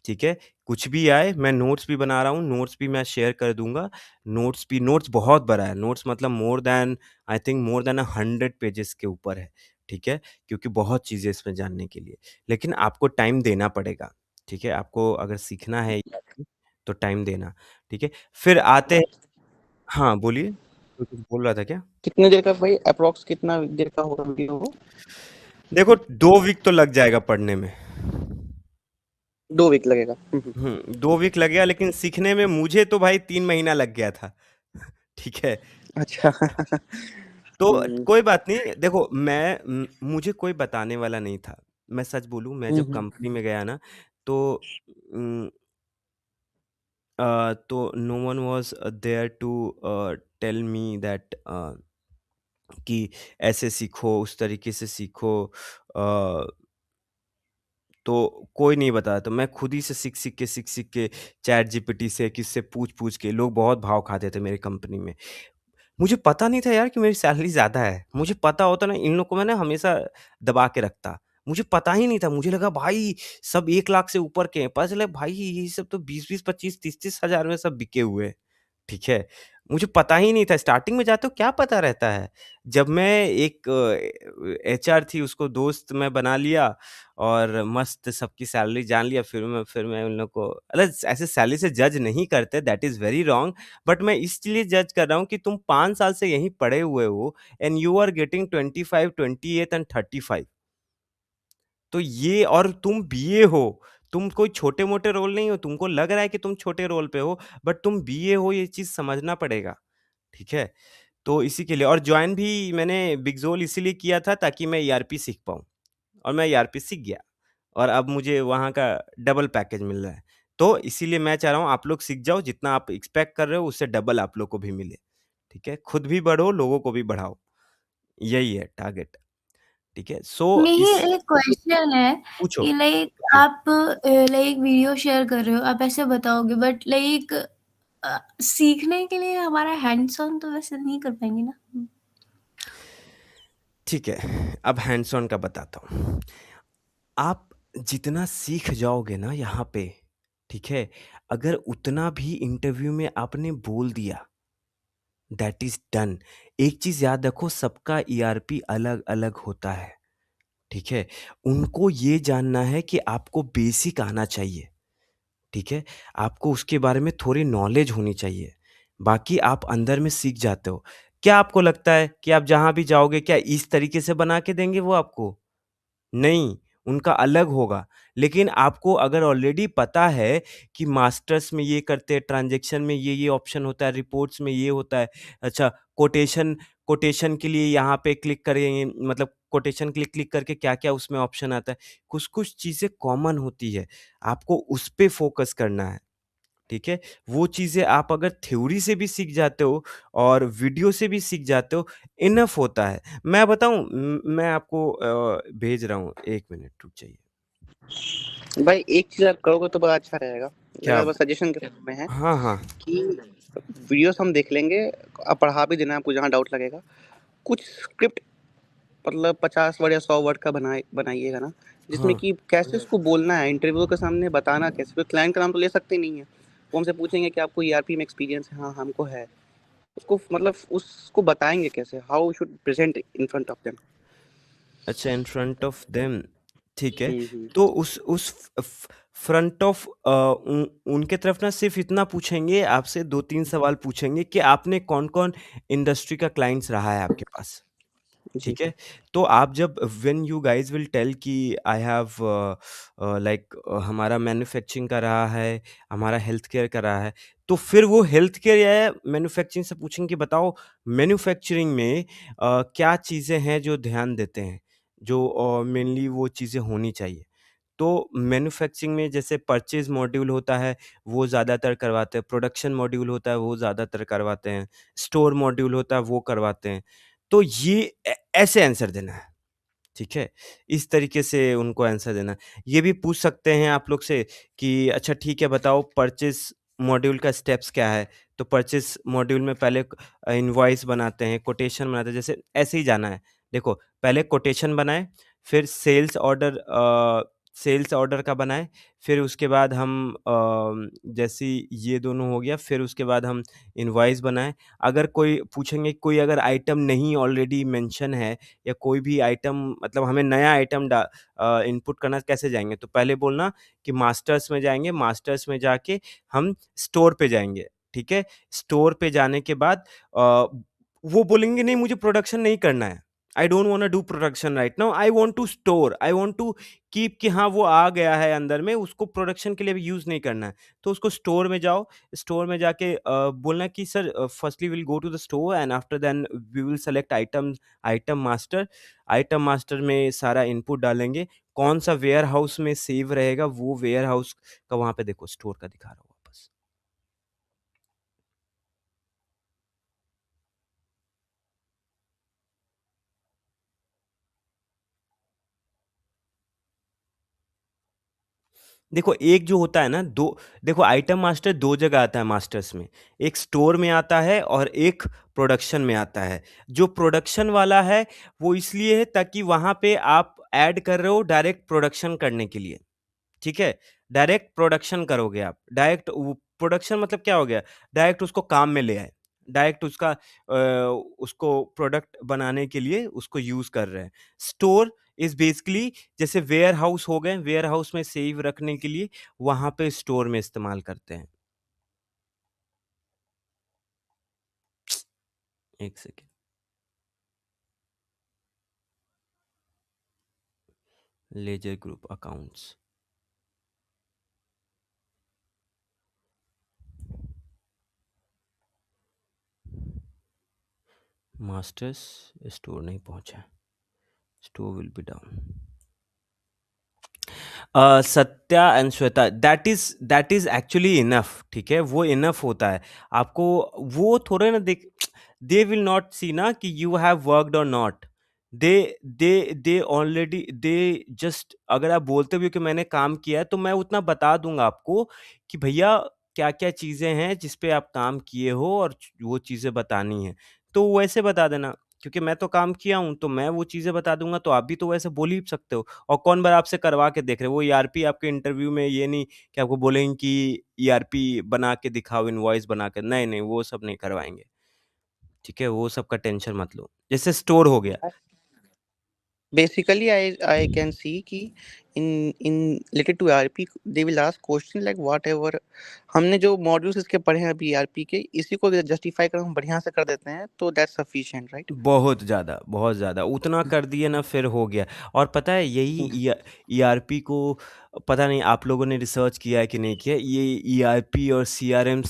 ठीक है? कुछ भी आए, मैं नोट्स भी बना रहा हूँ, नोट्स भी मैं शेयर कर दूँगा। नोट्स बहुत बड़ा है, नोट्स मतलब more than I think more than 100 pages के ऊपर है, ठीक है? क्योंकि बहुत चीज़ें इसमें जानने के लिए। लेकिन आपको टाइम देना पड़ेगा, ठीक है? आपको अगर सीखना है तो टाइम देना, ठीक है? फिर आते हैं। हाँ, बोलिए? कोई कुछ बोल रहा था क्या? कितने देर का भाई, अप्रॉक्स कितना देर का होगा वीडियो वो? देखो 2 वीक तो लग जाएगा पढ़ने में। 2 वीक लगेगा। 2 वीक लगेगा, लेकिन सीखने में मुझे तो भाई 3 महीना लग गया था। ठीक है? अच्छा। तो हुँ, कोई बात नहीं, देखो मुझे कोई बताने वाला नहीं था। मैं सच बोलूँ, मैं हुँ, जब हुँ। कंपनी में गया ना, तो उम, तो no one was there to tell me that कि ऐसे सीखो, उस तरीके से सीखो। अ, तो कोई नहीं बताया, तो मैं खुद ही से सीख-सीख के चैट जीपीटी से, किससे पूछ-पूछ के, लोग बहुत भाव खाते थे मेरी कंपनी में। मुझे पता नहीं था यार कि मेरी सैलरी ज़्यादा है। मुझे पता होता ना, इन लोग को मैं ना हमेशा दबा के रखता। मुझे पता ही नहीं था, मुझे लगा भाई सब 1 लाख से ऊपर के हैं। पता चला भाई ये सब तो 20-20, 25, 30-30 हज़ार में सब बिके हुए हैं। ठीक है? मुझे पता ही नहीं था, स्टार्टिंग में जाते हो क्या पता रहता है। जब मैं एक एचआर थी उसको दोस्त मैं बना लिया और मस्त सबकी सैलरी जान लिया, फिर मैं उन लोग को मतलब ऐसे सैलरी से जज नहीं करते, that is very wrong. But मैं इसलिए जज कर रहा हूँ कि तुम 5 साल से यहीं पढ़े हुए हो and you are getting 25, 28 and 35। तो ये, और तुम बीए हो, तुम कोई छोटे-मोटे रोल नहीं हो, तुमको लग रहा है कि तुम छोटे रोल पे हो, बट तुम बीए हो, ये चीज़ समझना पड़ेगा, ठीक है? तो इसी के लिए, और जॉइन भी मैंने बिगज़ोल इसीलिए किया था ताकि मैं ईआरपी सीख पाऊँ, और मैं ईआरपी सीख गया और अब मुझे वहाँ का डबल पैकेज मिल रहा है। तो इसीलिए मैं चाह रहा हूँ आप लोग सीख जाओ, जितना आप एक्सपेक्ट कर रहे हो उससे डबल आप लोग को भी मिले, ठीक है? खुद भी बढ़ो, लोगों को भी बढ़ाओ, यही है टारगेट, ठीक है? सो मेरी इस एक क्वेश्चन है पूछो, कि लाइक पूछिए। आप लाइक वीडियो शेयर कर रहे हो, आप ऐसे बताओगे बट लाइक सीखने के लिए हमारा हैंड्स ऑन तो वैसे नहीं कर पाएँगे ना? ठीक है, अब हैंड्स ऑन का बताता हूँ। आप जितना सीख जाओगे ना यहाँ पे, ठीक है? अगर उतना भी इंटरव्यू में आपने बोल दिया, दैट इज़ डन। एक चीज़ याद रखो, सबका ईआरपी अलग-अलग होता है, ठीक है? उनको ये जानना है कि आपको बेसिक आना चाहिए, ठीक है? आपको उसके बारे में थोड़ी नॉलेज होनी चाहिए, बाकी आप अंदर में सीख जाते हो। क्या आपको लगता है कि आप जहाँ भी जाओगे क्या इस तरीके से बना के देंगे वो आपको? नहीं, उनका अलग होगा। लेकिन आपको अगर ऑलरेडी पता है कि मास्टर्स में ये करते हैं, ट्रांज़ैक्शन में ये ऑप्शन होता है, रिपोर्ट्स में ये होता है। अच्छा, कोटेशन कोटेशन के लिए यहाँ पे क्लिक करेंगे, मतलब कोटेशन क्लिक क्लिक करके क्या-क्या उसमें ऑप्शन आता है। कुछ-कुछ चीज़ें कॉमन होती है, आपको उस पे फ़ोकस करना है, ठीक है? वो चीज़ें आप अगर थ्योरी से भी सीख जाते हो और वीडियो से भी सीख जाते हो, इनफ होता है। मैं बताऊँ, मैं आपको भेज रहा हूँ, 1 मिनट रुक जाइए। भाई एक चीज़ आप करोगे तो बड़ा अच्छा रहेगा। क्या? मेरा बस सजेशन के रूप में है हाँ, हाँ। कि वीडियोज़ हम देख लेंगे, आप पढ़ा भी देना आपको जहाँ डाउट लगेगा। कुछ स्क्रिप्ट मतलब 50 वर्ड या 100 वर्ड का बनाइएगा ना, जिसमें हाँ। कि कैसे उसको बोलना है, इंटरव्यू के सामने बताना कैसे, क्योंकि क्लाइंट का नाम तो ले सकते नहीं है। वो हमसे पूछेंगे कि आपको ईआरपी में एक्सपीरियंस है? हाँ, हमको है। उसको मतलब उसको बताएँगे कैसे? How we should present in front of them. अच्छा, इन फ्रंट ऑफ देम, ठीक है। हुँ, हुँ। तो उस फ्रंट ऑफ उनके तरफ ना सिर्फ़ इतना पूछेंगे आपसे, 2-3 सवाल पूछेंगे कि आपने कौन-कौन इंडस्ट्री का क्लाइंट्स रहा है आपके पास? जी। ठीक है? तो आप जब when you guys will tell कि आई हैव लाइक हमारा मैन्युफैक्चरिंग का रहा है, हमारा हेल्थ केयर का रहा है, तो फिर वो हेल्थ केयर या मैन्युफैक्चरिंग से पूछेंगे कि बताओ मैन्युफैक्चरिंग में क्या चीज़ें हैं जो ध्यान देते हैं, जो मेनली वो चीज़ें होनी चाहिए। तो मैन्युफैक्चरिंग में जैसे परचेज़ मॉड्यूल होता है, वो ज़्यादातर करवाते हैं, प्रोडक्शन मॉड्यूल होता है, वो ज़्यादातर करवाते हैं, स्टोर मॉड्यूल होता है, वो करवाते हैं। तो ये ऐसे आंसर देना है, ठीक है? इस तरीके से उनको आंसर देना है। ये भी पूछ सकते हैं आप लोग से कि अच्छा ठीक है बताओ परचेज़ मॉड्यूल का स्टेप्स क्या है? तो परचेज़ मॉड्यूल में पहले इनवॉइस बनाते हैं, कोटेशन बनाते हैं, जैसे ऐसे ही जाना है। देखो, पहले कोटेशन बनाएँ, फिर सेल्स ऑर्डर का बनाएँ, फिर उसके बाद हम जैसे ये दोनों हो गया, फिर उसके बाद हम इनवॉइस बनाएँ। अगर कोई पूछेंगे कोई अगर आइटम नहीं ऑलरेडी मेंशन है या कोई भी आइटम मतलब हमें नया आइटम इनपुट करना कैसे जाएँगे? तो पहले बोलना कि मास्टर्स में जाएँगे, मास्टर्स में जाके हम स्टोर पे जाएँगे, ठीक है? स्टोर पे जाने के बाद वो बोलेंगे नहीं मुझे प्रोडक्शन नहीं करना है। I don't want to do production right now, I want to store, I want to keep कि हाँ, वो आ गया है अंदर में, उसको प्रोडक्शन के लिए भी यूज़ नहीं करना है। तो उसको स्टोर में जाओ, स्टोर में जाके बोलना कि sir firstly will go to the store and after then we will select item master में सारा इनपुट डालेंगे। कौन-सा वेयरहाउस में सेव रहेगा, वो वेयरहाउस का वहाँ पे देखो स्टोर का दिखा रहा हूँ वापस। देखो, एक जो होता है ना 2 देखो आइटम मास्टर 2 जगह आता है मास्टर्स में। एक स्टोर में आता है और एक प्रोडक्शन में आता है। जो प्रोडक्शन वाला है, वो इसलिए है ताकि वहाँ पे आप ऐड कर रहे हो डायरेक्ट प्रोडक्शन करने के लिए, ठीक है? डायरेक्ट प्रोडक्शन करोगे आप। डायरेक्ट वो प्रोडक्शन मतलब क्या हो गया? डायरेक्ट उसको काम में ले आए। डायरेक्ट उसको प्रोडक्ट बनाने के लिए उसको यूज़ कर रहे हैं। स्टोर इज़ बेसिकली जैसे वेयरहाउस हो गए, वेयरहाउस में सेव रखने के लिए वहाँ पे स्टोर में इस्तेमाल करते हैं। 1 second. Ledger group accounts. Masters store नहीं पहुँचा। Store will be down. Satya and Shweta that is actually enough, ठीक है? वो इनफ होता है। आपको वो थोड़े ना दे विल नॉट सी ना कि यू हैव वर्क्ड और not. They they already they just अगर आप बोलते भी हो कि मैंने काम किया है, तो मैं उतना बता दूँगा आपको कि भैया क्या-क्या चीज़ें हैं जिस पे आप काम किए हो और वो चीज़ें बतानी हैं। तो वैसे बता देना, क्योंकि मैं तो काम किया हूँ, तो मैं वो चीज़ें बता दूँगा, तो आप भी तो वैसे बोल ही सकते हो। और कौन बार आपसे करवा के देख रहे हैं? वो ईआरपी आपके इंटरव्यू में ये नहीं कि आपको बोलेंगे कि ईआरपी बना के दिखाओ, इनवॉइस बना के। नहीं, नहीं, वो सब नहीं करवाएँगे। ठीक है? वो सब का टेंशन मत लो। जैसे स्टोर हो गया। Basically, I can see कि in related to ERP they will ask question like whatever हमने जो मॉड्यूल्स इसके पढ़े हैं अभी ERP के, इसी को जस्टिफाई कर हम बढ़िया से कर देते हैं तो दैट्स सफिशिएंट, राइट? बहुत ज़्यादा, बहुत ज़्यादा। उतना कर दिए ना फिर हो गया। और पता है यही ईआरपी को पता नहीं आप लोगों ने रिसर्च किया है कि नहीं किया? ये ईआरपी और सीआरएम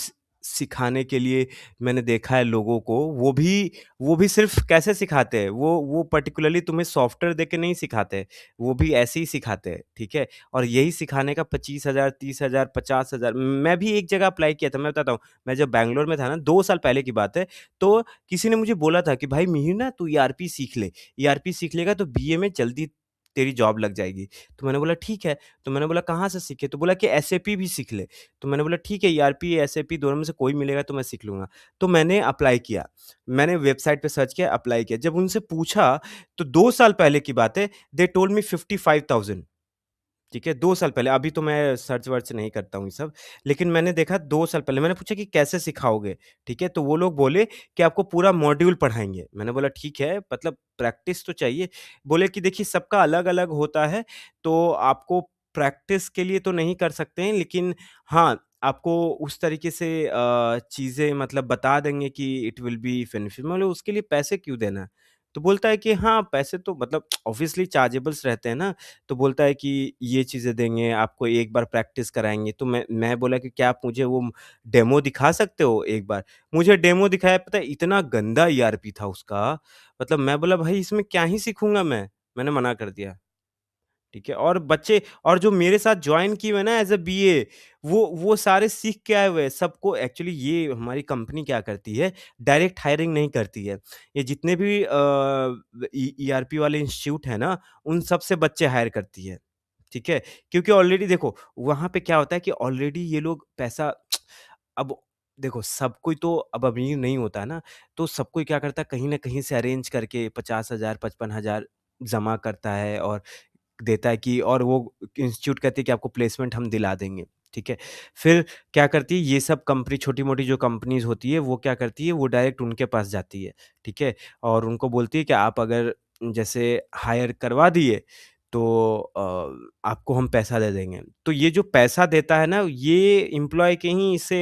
सिखाने के लिए मैंने देखा है लोगों को, वो भी सिर्फ़ कैसे सिखाते हैं? वो पर्टिकुलरली तुम्हें सॉफ्टवेयर देके नहीं सिखाते, वो भी ऐसे ही सिखाते हैं, ठीक है? और यही सिखाने का 25,000, 30,000, 50,000 मैं भी एक जगह अप्लाई किया था, मैं बताता हूँ। मैं जब बैंगलोर में था ना 2 साल पहले की बात है, तो किसी ने मुझे बोला था कि भाई मिहिर ना तू ईआरपी सीख ले, ईआरपी सीख लेगा तो बीए में जल्दी तेरी जॉब लग जाएगी। तो मैंने बोला ठीक है, तो मैंने बोला कहाँ से सीखे? तो बोला कि एसएपी भी सीख ले। तो मैंने बोला ठीक है ईआरपी, एसएपी दोनों में से कोई मिलेगा तो मैं सीख लूँगा। तो मैंने अप्लाई किया, मैंने वेबसाइट पे सर्च किया, अप्लाई किया। जब उनसे पूछा तो 2 साल पहले की बात है, दे टोल्ड मी 55,000। ठीक है, 2 साल पहले, अभी तो मैं सर्च-वर्च नहीं करता हूँ ये सब, लेकिन मैंने देखा 2 साल पहले, मैंने पूछा कि कैसे सिखाओगे? ठीक है, तो वो लोग बोले कि आपको पूरा मॉड्यूल पढ़ाएँगे। मैंने बोला ठीक है, मतलब प्रैक्टिस तो चाहिए। बोले कि देखिए सबका अलग-अलग होता है, तो आपको प्रैक्टिस के लिए तो नहीं कर सकते हैं, लेकिन हाँ, आपको उस तरीके से चीज़ें मतलब बता देंगे कि इट विल बी बेनिफिट। मैं बोला उसके लिए पैसे क्यों देना? तो बोलता है कि हाँ, पैसे तो मतलब ऑब्वियसली चार्जेबल्स रहते हैं ना, तो बोलता है कि ये चीज़ें देंगे, आपको एक बार प्रैक्टिस कराएँगे। तो मैं बोला कि क्या आप मुझे वो डेमो दिखा सकते हो एक बार? मुझे डेमो दिखाया, पता है इतना गंदा ईआरपी था उसका, मतलब मैं बोला भाई इसमें क्या ही सीखूँगा मैं? मैंने मना कर दिया। ठीक है? और बच्चे और जो मेरे साथ जॉइन किए हुए हैं ना एज़ अ बीए, वो सारे सीख के आए हुए हैं। सबको एक्चुअली ये हमारी कंपनी क्या करती है, डायरेक्ट हायरिंग नहीं करती है। ये जितने भी ईआरपी वाले इंस्टीट्यूट हैं ना, उन सब से बच्चे हायर करती है। ठीक है? क्योंकि ऑलरेडी देखो, वहाँ पे क्या होता है कि ऑलरेडी ये लोग पैसा अब देखो सब कोई तो अब अमीर नहीं होता है ना, तो सब कोई क्या करता है कहीं न कहीं से अरेंज करके 50,000 55,000 जमा करता है और देता है कि और वो इंस्टीट्यूट कहती है कि आपको प्लेसमेंट हम दिला देंगे, ठीक है? फिर क्या करती है ये सब कंपनी छोटी-मोटी जो कंपनीज़ होती है वो क्या करती है वो डायरेक्ट उनके पास जाती है, ठीक है? और उनको बोलती है कि आप अगर जैसे हायर करवा दिए तो आपको हम पैसा दे देंगे। तो ये जो पैसा देता है ना ये एम्प्लॉयी के ही से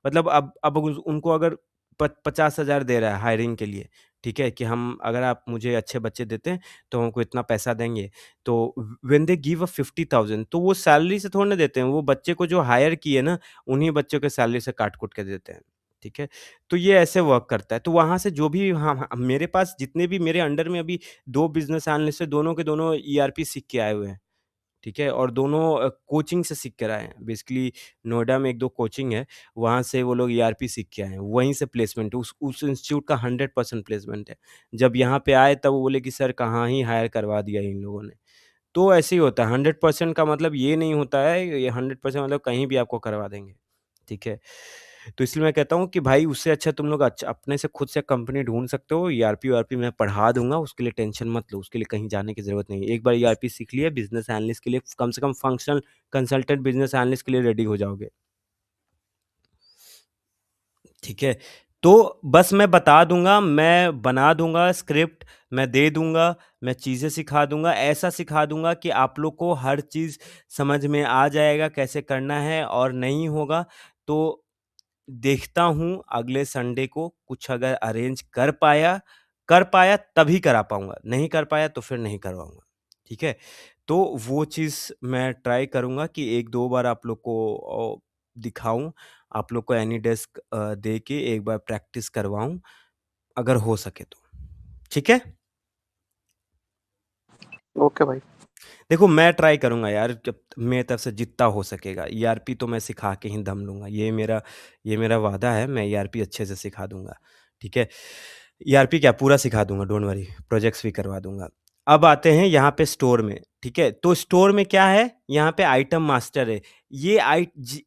मतलब अब उनको अगर प 50,000 दे रहा है हायरिंग के लिए, ठीक है? कि हम अगर आप मुझे अच्छे बच्चे देते हैं तो हमको इतना पैसा देंगे। तो व्हेन दे गिव अ 50,000 तो वो सैलरी से थोड़ी ना देते हैं, वो बच्चे को जो हायर किए ना, उन्हीं बच्चों के सैलरी से काट-कूट के देते हैं, ठीक है? तो ये ऐसे वर्क करता है। तो वहाँ से जो भी हाँ, हाँ, मेरे पास जितने भी मेरे अंडर में अभी 2 बिज़नेस एनालिस्ट हैं, दोनों के दोनों ईआरपी सीख के आए हुए हैं, ठीक है? और दोनों कोचिंग से सीख कर आए हैं। बेसिकली नोएडा में 1-2 कोचिंग है, वहाँ से वो लोग ईआरपी सीख के आए हैं। वहीं से प्लेसमेंट उस इंस्टीट्यूट का 100% प्लेसमेंट है। जब यहाँ पे आए तब वो बोले कि सर कहाँ ही हायर करवा दिया इन लोगों ने। तो ऐसे ही होता है 100% का मतलब ये नहीं होता है, ये 100% मतलब कहीं भी आपको करवा देंगे, ठीक है? तो इसलिए मैं कहता हूँ कि भाई उससे अच्छा तुम लोग अपने से खुद से कंपनी ढूँढ सकते हो, ईआरपी-वारपी मैं पढ़ा दूँगा, उसके लिए टेंशन मत लो, उसके लिए कहीं जाने की ज़रूरत नहीं है। एक बार ईआरपी सीख लिया बिज़नेस एनालिस्ट के लिए कम से कम फंक्शनल कंसल्टेंट बिज़नेस एनालिस्ट के लिए रेडी हो जाओगे। ठीक है? तो बस मैं बता दूँगा, मैं बना दूँगा स्क्रिप्ट, मैं दे दूँगा, मैं चीज़ें सिखा दूँगा, ऐसा सिखा दूँगा कि आप लोग को हर चीज़ समझ में आ जाएगा, कैसे करना है और नहीं होगा तो देखता हूँ अगले संडे को कुछ अगर अरेंज कर पाया तभी करा पाऊँगा, नहीं कर पाया तो फिर नहीं करवाऊँगा, ठीक है? तो वो चीज़ मैं ट्राई करूँगा कि 1-2 बार आप लोग को दिखाऊँ, आप लोग को एनीडेस्क दे के एक बार प्रैक्टिस करवाऊँ, अगर हो सके तो, ठीक है? ओके भाई। देखो मैं ट्राई करूँगा यार जब मेरी तरफ से जितना हो सकेगा, ईआरपी तो मैं सिखा के ही दम लूँगा, ये मेरा वादा है, मैं ईआरपी अच्छे से सिखा दूँगा, ठीक है? ईआरपी क्या पूरा सिखा दूँगा डोंट वरी, प्रोजेक्ट्स भी करवा दूँगा। अब आते हैं यहाँ पे स्टोर में, ठीक है? तो स्टोर में क्या है, यहाँ पे आइटम मास्टर है, ये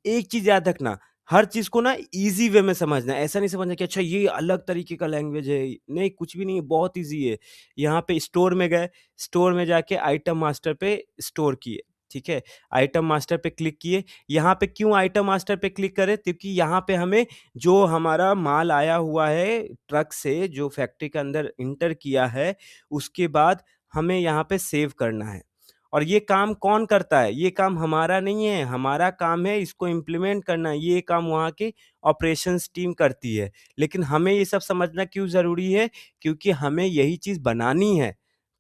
एक चीज़ याद रखना, हर चीज़ को ना ईज़ी वे में समझना है, ऐसा नहीं समझना कि अच्छा ये अलग तरीके का लैंग्वेज है, नहीं कुछ भी नहीं है, बहुत ईज़ी है। यहाँ पे स्टोर में गए, स्टोर में जाके आइटम मास्टर पे स्टोर किए, ठीक है? आइटम मास्टर पे क्लिक किए, यहाँ पे क्यों आइटम मास्टर पे क्लिक करें? क्योंकि यहाँ पे हमें जो हमारा माल आया हुआ है ट्रक से, जो फैक्ट्री के अंदर एंटर किया है, उसके बाद हमें यहाँ पे सेव करना है। और ये काम कौन करता है? ये काम हमारा नहीं है, हमारा काम है इसको इम्प्लीमेंट करना, ये काम वहाँ की ऑपरेशंस टीम करती है। लेकिन हमें ये सब समझना क्यों ज़रूरी है? क्योंकि हमें यही चीज़ बनानी है,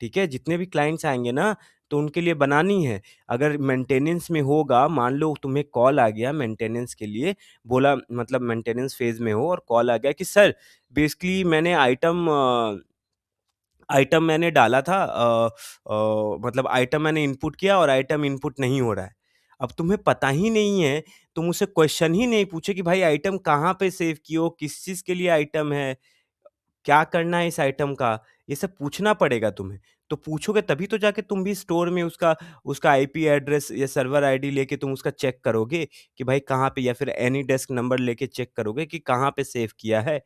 ठीक है? जितने भी क्लाइंट्स आएँगे ना, तो उनके लिए बनानी है। अगर मेंटेनेंस में होगा, मान लो तुम्हें कॉल आ गया मेंटेनेंस के लिए, बोला मतलब मेंटेनेंस फ़ेज़ में हो और कॉल आ गया कि सर बेसिकली मैंने आइटम मैंने डाला था मतलब आइटम मैंने इनपुट किया और आइटम इनपुट नहीं हो रहा है। अब तुम्हें पता ही नहीं है, तुम उससे क्वेश्चन ही नहीं पूछे कि भाई आइटम कहाँ पे सेव किए हो? किस चीज़ के लिए आइटम है? क्या करना है इस आइटम का? ये सब पूछना पड़ेगा तुम्हें। तो पूछोगे तभी तो जाके तुम भी स्टोर में उसका उसका आईपी एड्रेस या सर्वर आईडी लेके तुम उसका चेक करोगे कि भाई कहाँ पे या फिर एनी डेस्क नंबर लेके चेक करोगे कि कहाँ पे सेव किया है।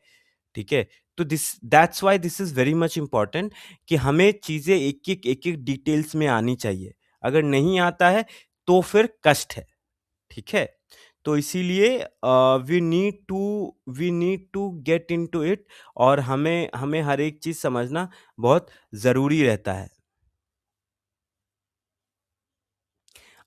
ठीक है? तो that's why this is very much important कि हमें चीज़ें एक-एक डिटेल्स में आनी चाहिए। अगर नहीं आता है, तो फिर कष्ट है, ठीक है? तो इसीलिए we need to get into it और हमें हमें हर एक चीज़ समझना बहुत ज़रूरी रहता है।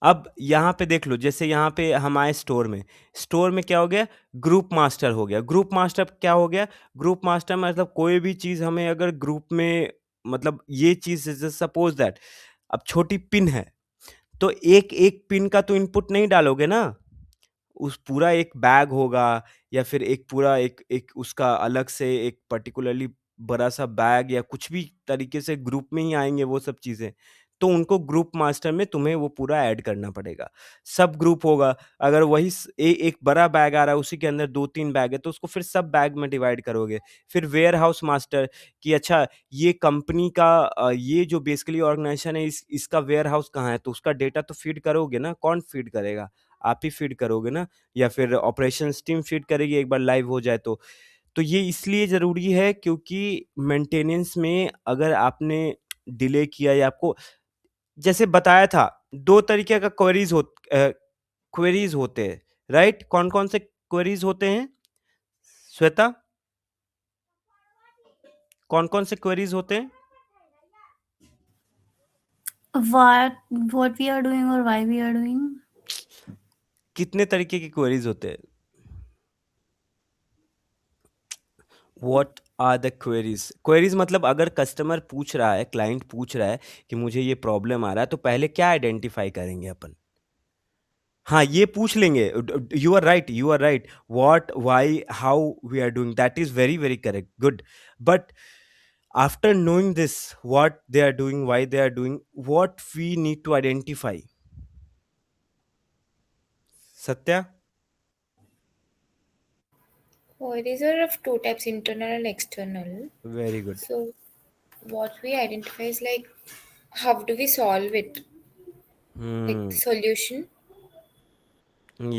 अब यहाँ पे देख लो, जैसे यहाँ पे हम आए स्टोर में क्या हो गया? ग्रुप मास्टर हो गया। ग्रुप मास्टर क्या हो गया? ग्रुप मास्टर मतलब कोई भी चीज़ हमें अगर ग्रुप में मतलब ये चीज़ सपोज दैट अब छोटी पिन है, तो एक पिन का तो इनपुट नहीं डालोगे ना, उस पूरा एक बैग होगा या फिर एक पूरा एक एक उसका अलग से एक पर्टिकुलरली बड़ा-सा बैग या कुछ भी तरीके से ग्रुप में ही आएँगे वो सब चीज़ें। तो उनको ग्रुप मास्टर में तुम्हें वो पूरा ऐड करना पड़ेगा। सब ग्रुप होगा, अगर वही एक बड़ा बैग आ रहा है उसी के अंदर 2-3 बैग है तो उसको फिर सब बैग में डिवाइड करोगे। फिर वेयरहाउस मास्टर कि अच्छा ये कंपनी का ये जो बेसिकली ऑर्गेनाइजेशन है इसका वेयरहाउस कहाँ है? तो उसका डेटा तो फीड करोगे ना, कौन फीड करेगा? आप ही फीड करोगे ना, या फिर ऑपरेशंस टीम फीड करेगी एक बार लाइव हो जाए तो। तो ये इसलिए ज़रूरी है क्योंकि मेंटेनेंस में अगर आपने डिले किया या आपको जैसे बताया था 2 तरीके का क्वेरीज़ होते हैं, राइट? कौन-कौन से क्वेरीज़ होते हैं? श्वेता, कौन-कौन से क्वेरीज़ होते हैं? what we are doing or why we are doing. कितने तरीके की क्वेरीज़ होते हैं? What are the queries? Queries मतलब अगर कस्टमर पूछ रहा है, क्लाइंट पूछ रहा है कि मुझे ये प्रॉब्लम आ रहा है, तो पहले क्या आइडेंटिफाई करेंगे अपन? हाँ, ये पूछ लेंगे। You are right, you are right. What, why, how we are doing, that is very very correct, good. But after knowing this, what they are doing, why they are doing, what we need to identify? Satya? Queries are of two types, internal and external. Very good. So, what we identify is like, how do we solve it? Like the solution.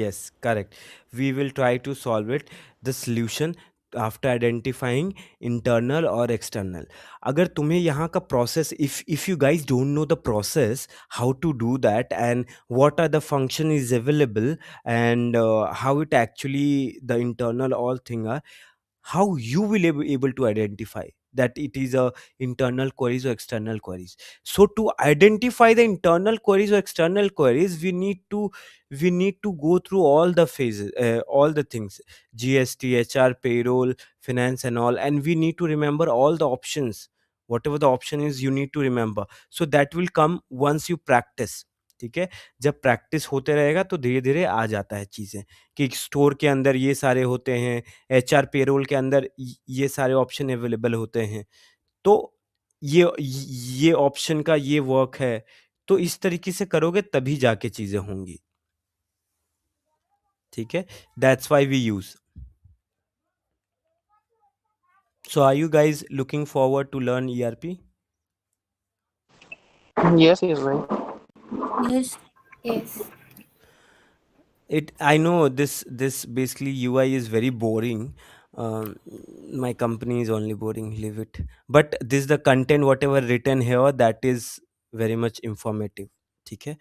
Yes, correct. We will try to solve it, the solution after identifying internal or external. अगर तुम्हें यहाँ का process, if you guys don't know the process, how to do that and what are the function is available and how it actually the internal all thing are, how you will able to identify that it is a internal queries or external queries. So to identify the internal queries or external queries, we need to go through all the phases, all the things, GST, HR, payroll, finance and all, and we need to remember all the options. Whatever the option is, you need to remember, so that will come once you practice. ठीक है, जब प्रैक्टिस होते रहेगा तो धीरे धीरे आ जाता है चीज़ें कि स्टोर के अंदर ये सारे होते हैं, एचआर पेरोल के अंदर ये सारे ऑप्शन अवेलेबल होते हैं, तो ये ऑप्शन का ये वर्क है, तो इस तरीके से करोगे तभी जाके चीज़ें होंगी। ठीक है, that's why we use. So are you guys looking forward to learn ERP? Yes, yes, right. Yes. Yes. I know this basically UI is very boring. My company is only boring, leave it. But this the content whatever written here, that is very much informative. ठीक है,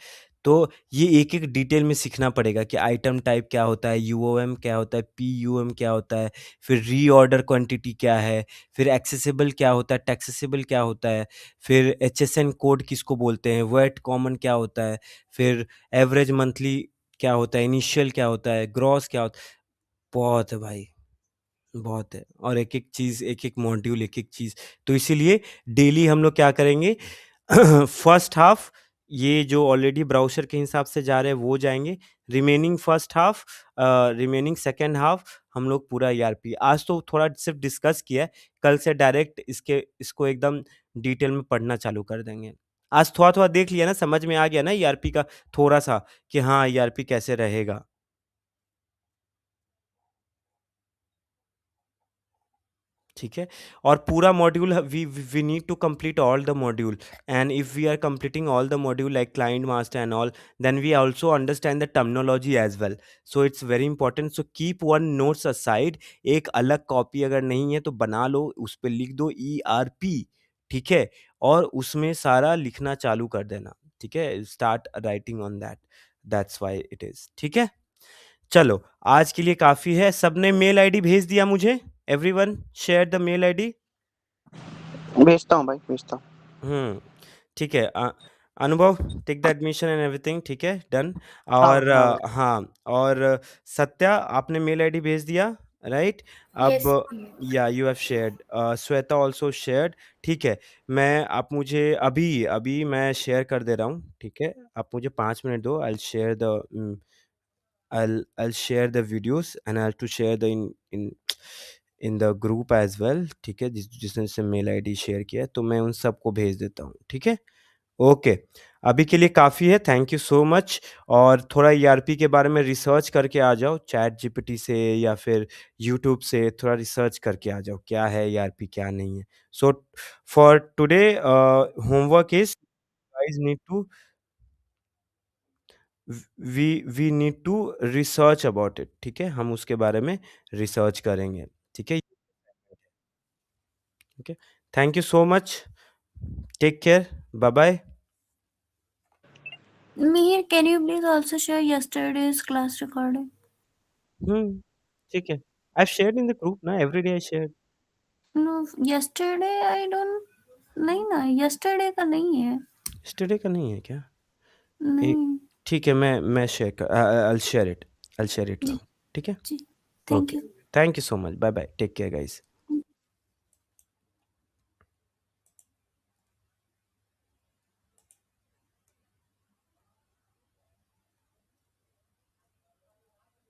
तो ये एक एक डिटेल में सीखना पड़ेगा कि आइटम टाइप क्या होता है, यूओएम क्या होता है, पीयूएम क्या होता है, फिर रीऑर्डर क्वांटिटी क्या है, फिर एक्सेसिबल क्या होता है, टैक्सेसिबल क्या होता है, फिर एचएसएन कोड किसको बोलते हैं, वेट कॉमन क्या होता है, फिर एवरेज मंथली क्या होता है, इनिशियल क्या होता है, ग्रॉस क्या होता है। बहुत है भाई, बहुत है, और एक-एक चीज़, एक-एक मॉड्यूल, एक-एक चीज़। तो इसीलिए डेली हम लोग क्या करेंगे, फर्स्ट हाफ ये जो ऑलरेडी ब्राउज़र के हिसाब से जा रहे हैं वो जाएँगे, remaining first half, remaining second half हम लोग पूरा ईआरपी। आज तो थोड़ा सिर्फ डिस्कस किया है, कल से डायरेक्ट इसको एकदम डिटेल में पढ़ना चालू कर देंगे। आज थोड़ा-थोड़ा देख लिया ना, समझ में आ गया ना ईआरपी का थोड़ा-सा कि हाँ, ईआरपी कैसे रहेगा। ठीक है, और पूरा module we need to complete all the module, and if we are completing all the module like client master and all, then we also understand the terminology as well, so it's very important. So keep one notes aside, एक अलग कॉपी अगर नहीं है तो बना लो, उस पर लिख दो ईआरपी, ठीक है, और उसमें सारा लिखना चालू कर देना। ठीक है, start writing on that, that's why it is. ठीक है, चलो आज के लिए काफी है। सबने मेल आईडी भेज दिया मुझे? Everyone share the mail ID. भेजता हूँ भाई, भेजता हूँ। ठीक है, Anubhav take the admission and everything, ठीक है, डन। हाँ और हाँ भाई। हाँ, और सत्या आपने मेल आईडी भेज दिया राइट? Yes, अब Amit. या you have shared, Shweta also shared. ठीक है, मैं आप मुझे अभी अभी मैं शेयर कर दे रहा हूँ, ठीक है? आप मुझे 5 मिनट दो, I'll share the videos and I'll to share the in the group as well, ठीक है? जिसने मेल आईडी शेयर किया है, तो मैं उन सबको भेज देता हूँ, ठीक है? ओके, अभी के लिए काफ़ी है, थैंक यू सो मच। और थोड़ा ईआरपी के बारे में रिसर्च करके आ जाओ, चैट जीपीटी से या फिर यूट्यूब से थोड़ा रिसर्च करके आ जाओ, क्या है ईआरपी क्या नहीं है। So for today homework is guys need to we need to research about it, ठीक है? हम उसके बारे में रिसर्च करेंगे, ठीक है? Okay, thank you so much, take care, bye bye. Mihir, can you please also share yesterday's class recording? ठीक है, I shared in the group ना, everyday I share. No, yesterday I don't. नहीं ना, yesterday का नहीं है। यस्टरडे का नहीं है क्या? नहीं एक ठीक है, मैं आई शेयर इट जी नाउ, ठीक है? जी, thank okay, you. Thank you so much, bye bye, take care guys.